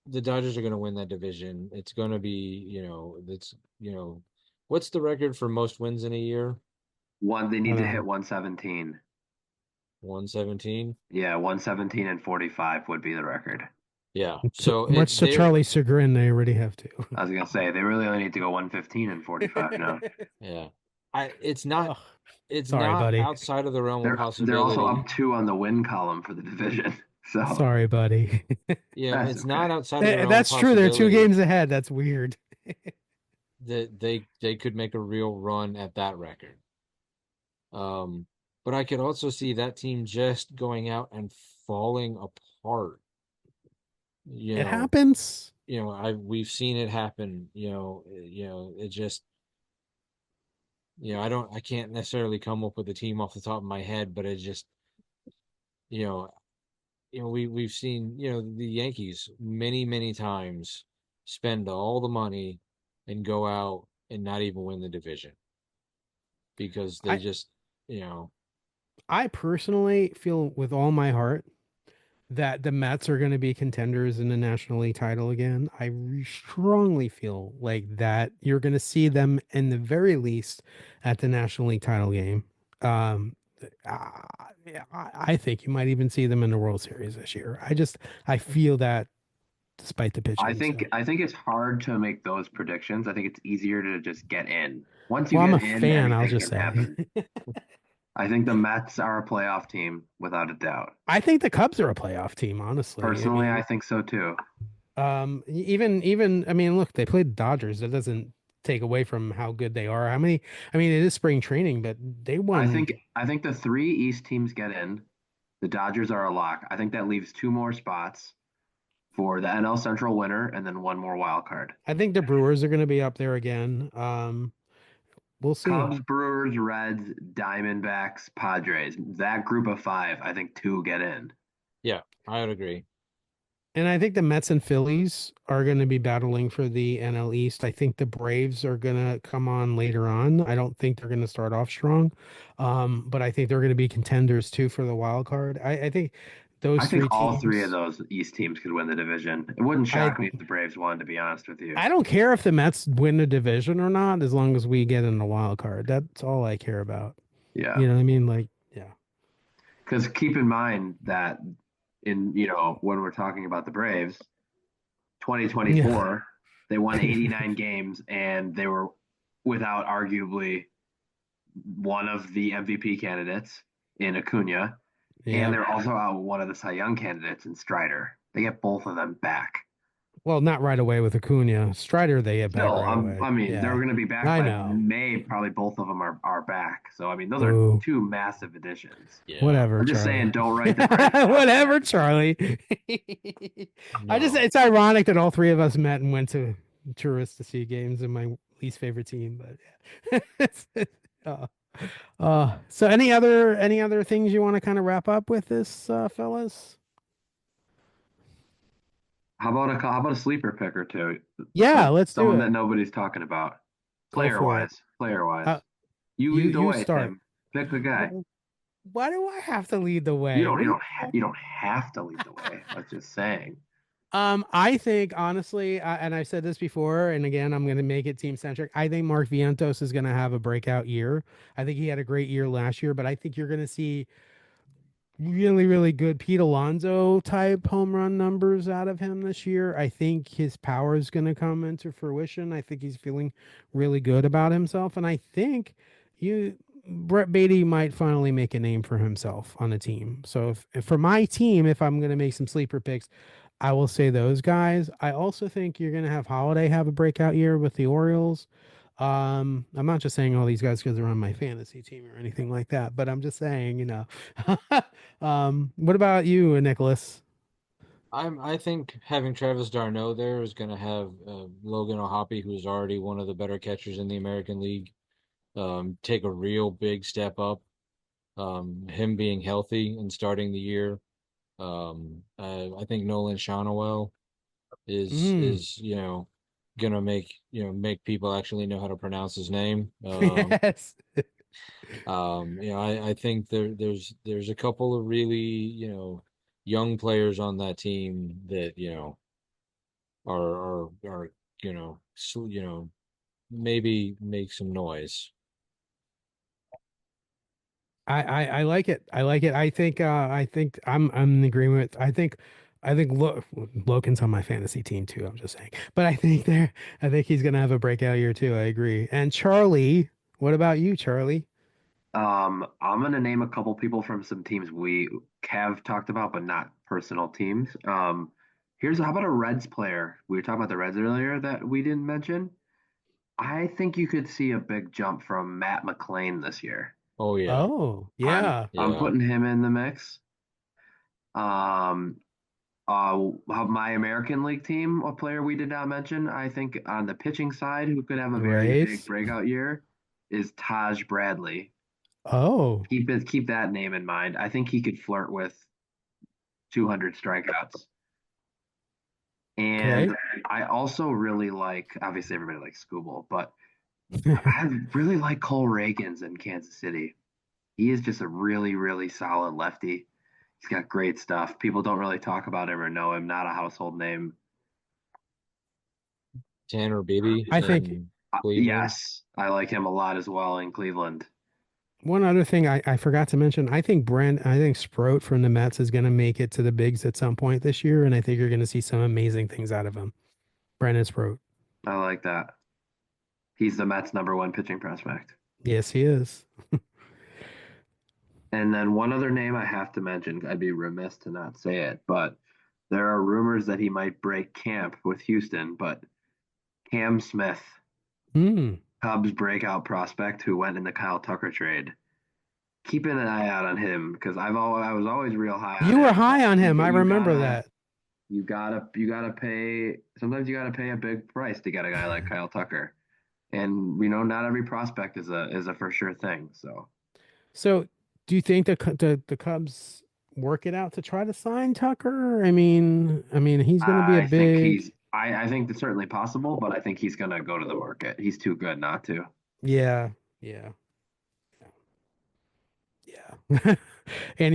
the Dodgers are gonna win that division. It's gonna be, what's the record for most wins in a year? They I need to hit know. 117. 117. Yeah, 117 and 45 would be the record. Yeah. So So much to they're Charlie Chagrin, they already have to. I was gonna say they really only need to go 115 and 45 now. yeah. I Oh, it's sorry, not buddy. outside of the realm of They're also possibility. up 2 on the win column for the division. So Sorry, buddy. Yeah, that's it's not okay. outside of the realm of That's true. They're two possibility games ahead. That's weird. that they could make a real run at that record. But I could also see that team just going out and falling apart. You It know, happens. we've seen it happen. It just I can't necessarily come up with a team off the top of my head, but it just you know we've seen the Yankees many times spend all the money and go out and not even win the division because they I just you know I personally feel with all my heart that the Mets are going to be contenders in the National League title again. Strongly feel like that you're going to see them in the very least at the National League title game. Um, yeah, I think you might even see them in the World Series this year. I feel that despite the pitching. So, I think it's hard to make those predictions. I think it's easier to just get in. Once you well, I'm a get in, fan. I'll anything just can say. happen. I think the Mets are a playoff team without a doubt. I think the Cubs are a playoff team. Honestly, I Personally, I mean, think so too. even I mean, look, they played the Dodgers. That doesn't take away from how good they are. How many? I mean, it is spring training, but they won. I think the 3 East teams get in. The Dodgers are a lock. I think that leaves 2 more spots for the NL Central winner and then one more wild card. I think the Brewers are going to be up there again. We'll see. Cubs, Brewers, Reds, Diamondbacks, Padres. That group of 5, I think 2 get in. yeah, I would agree. And I think the Mets and Phillies are going to be battling for the NL East. I think the Braves are going to come on later on. I don't think they're going to start off strong, but I think they're going to be contenders too for the wild card. I think I those think three all 3 of teams. those East teams could win the division. It wouldn't I shock me if the Braves won, to be honest with you. I don't care if the Mets win the division or not, as long as we get in the wild card. That's all I care about. Yeah. You know what I mean? Like, yeah. Because keep in mind that when we're talking about the Braves, Yeah. 2024, they won 89 games and they were without arguably one of the MVP candidates in Acuna, and Yeah. they're also out one of the Cy Young candidates in Strider. They get both of them back. Well, not right away with Acuna. Strider, they get back Still, right away. I mean, they're Yeah. going to be back I by know. May. Probably both of them are back. So, I mean, those are Oh, two massive additions. Yeah. whatever, I'm just saying, Charlie. don't write the Braves off Whatever, yet. Charlie. I just, No. it's ironic that all three of us met and went to tourists to see games in my least favorite team, but yeah. uh, so any other things you want to kind of wrap up with this, fellas? How about a sleeper pick or two? Yeah, let's do Someone that it. nobody's talking about. Go for it. Player wise. Uh, You you lead the you way, start. Tim. Pick the guy. Wh- Why do I have to lead the way? What do you You don't have to lead the way. I was just saying. I think honestly, and I've said this before, and again, I'm going to make it team centric. I think Mark Vientos is going to have a breakout year. I think he had a great year last year, but I think you're going to see really, really good Pete Alonso type home run numbers out of him this year. I think his power is going to come into fruition. I think he's feeling really good about himself, and I think you. Brett Beatty might finally make a name for himself on a team. So if for my team, if I'm going to make some sleeper picks, I will say those guys. I also think you're going to have Holiday have a breakout year with the Orioles. I'm not just saying all these guys because they're on my fantasy team or anything like that, but I'm just saying, what about you, Nicholas? I think having Travis d'Arnaud there is going to have Logan O'Hoppe, who's already one of the better catchers in the American League, take a real big step up. Him being healthy and starting the year. I think Nolan Shonowell Mm. is gonna make people actually know how to pronounce his name. Yes. I think there's a couple of really young players on that team that are maybe make some noise. I like it. I like it. I think I'm in agreement. I think Logan's on my fantasy team too. I'm just saying. But I think he's gonna have a breakout year too. I agree. And Charlie, what about you, Charlie? I'm gonna name a couple people from some teams we have talked about, but not personal teams. Here's how about a Reds player? We were talking about the Reds earlier that we didn't mention. I think you could see a big jump from Matt McLean this year. Oh yeah, Oh, yeah. I'm yeah. putting him in the mix. Um, my American League team, a player we did not mention, I think on the pitching side, who could have a The very big Rays. breakout year, is Taj Bradley. Oh, Keep that name in mind. I think he could flirt with 200 strikeouts. okay. And I also really like, obviously everybody likes Scooble, but I really like Cole Reagans in Kansas City. He is just a really, really solid lefty. He's got great stuff. People don't really talk about him or know him. Not a household name. Tanner Bibby I think in Cleveland. Yes, I like him a lot as well in Cleveland. one other thing I forgot to mention, I think Sproat from the Mets is going to make it to the bigs at some point this year, and I think you're going to see some amazing things out of him. Brandon Sproat. I like that. He's the Mets' number one pitching prospect. Yes, he is. And then one other name I have to mention, I'd be remiss to not say it, but there are rumors that he might break camp with Houston, but Cam Smith, Hmm. Cubs breakout prospect who went in the Kyle Tucker trade. Keeping an eye out on him because I was always real high on You were him, but high on him. I you remember gotta that. you gotta pay sometimes you gotta pay a big price to get a guy like Kyle Tucker. And not every prospect is a for sure thing. So So, do you think the Cubs work it out to try to sign Tucker? I mean, he's going to be a big. I think it's certainly possible, but I think he's gonna go to the market. He's too good not to. Yeah, yeah, yeah. And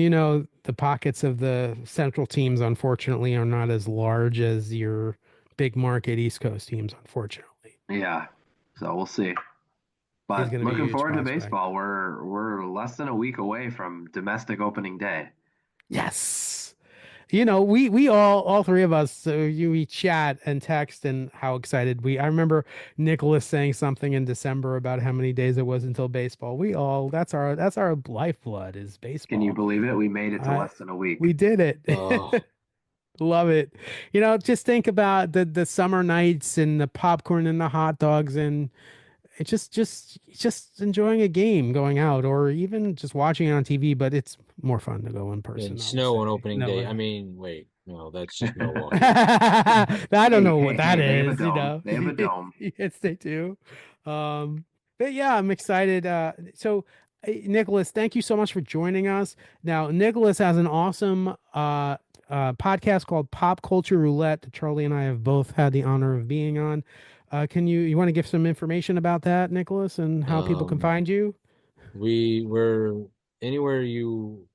the pockets of the central teams, unfortunately, are not as large as your big market East Coast teams, unfortunately. Yeah. So we'll see. He's But going to be a looking huge forward to prospect. baseball. We're less than a week away from domestic opening day. Yes. we all three of us, we chat and text and how excited I remember Nicholas saying something in December about how many days it was until baseball. That's our lifeblood is Can you baseball. believe it? We made it to I less than a week. We did it. Oh, Love it. Just think about the summer nights and the popcorn and the hot dogs and it's just enjoying a game going out or even just watching it on TV, but it's more fun to go in person, and I will snow on say. opening No day. way. I mean, wait, no, that's just Milwaukee. I don't Hey, know hey, what that hey, they have a is, dome. They have a dome. Yes, they do. Um, but yeah, I'm excited. Nicholas, thank you so much for joining us. Now, Nicholas has an awesome podcast called Pop Culture Roulette that Charlie and I have both had the honor of being on. Can you want to give some information about that, Nicholas, and how people can Um, find you? we were anywhere you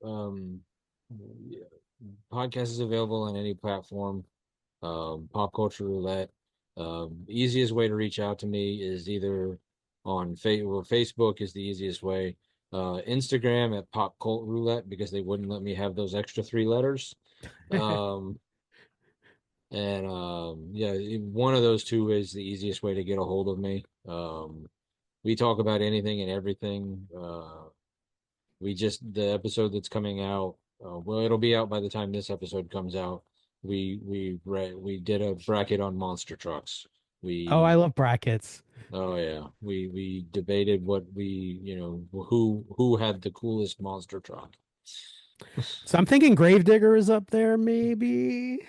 podcast is available on any platform. Pop Culture Roulette. Easiest way to reach out to me is either on Facebook is the easiest way. Instagram at Pop Cult Roulette because they wouldn't let me have those extra 3 letters. Um, and yeah, one of those two is the easiest way to get a hold of me. We talk about anything and everything. We just the episode that's coming out. Well, it'll be out by the time this episode comes out. We did a bracket on monster trucks. Oh, I We love brackets. Oh yeah, we debated what who had the coolest monster truck. So I'm thinking Gravedigger is up there, maybe.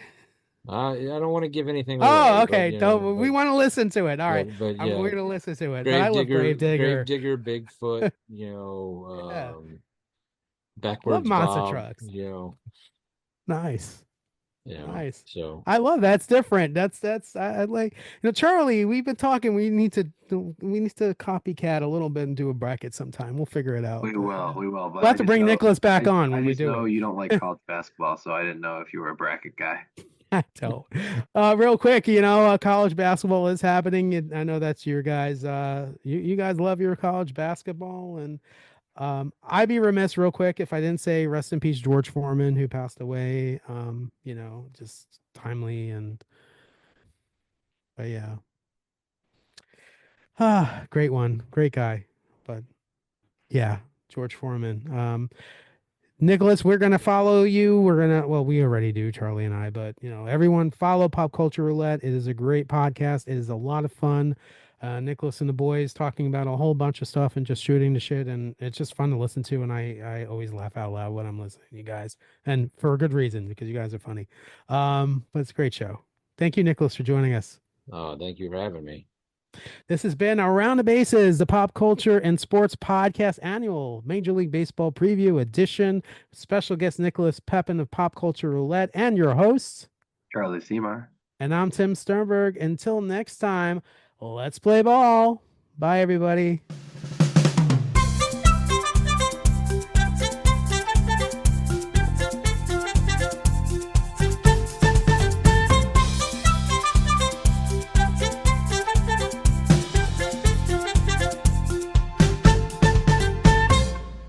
I don't want to give anything Oh, away, but okay. Don't we want to listen to it? All right, but we're yeah, gonna listen to it. But I love Grave Gravedigger. Digger, Bigfoot, Yeah, love backwards monster Bob, trucks. Nice. Nice. so I love that. It's different. I like Charlie, we've been talking. We need to copycat a little bit and do a bracket sometime. We'll figure it out. We But will, we will. we'll But have to bring Nicholas back on I when we just do know it. you don't like college basketball, so I didn't know if you were a bracket guy. I don't. Real quick, college basketball is happening. And I know that's your guys. You guys love your college basketball, and I'd be remiss real quick if I didn't say rest in peace George Foreman, who passed away. Just timely and but yeah. Great one. Great guy. But yeah, George Foreman. Nicholas, we're gonna follow you. Well, we already do, Charlie and I, but everyone follow Pop Culture Roulette. It is a great podcast. It is a lot of fun. Nicholas and the boys talking about a whole bunch of stuff and just shooting the shit, and it's just fun to listen to. And I always laugh out loud when I'm listening to you guys, and for a good reason because you guys are funny. But it's a great show. Thank you, Nicholas, for joining us. thank you for having me. This has been Around the Bases, the Pop Culture and Sports Podcast Annual Major League Baseball Preview Edition. Special guest Nicholas Pepin of Pop Culture Roulette and your hosts. Charlie Semar. And I'm Tim Sternberg. Until next time, let's play ball. Bye, everybody.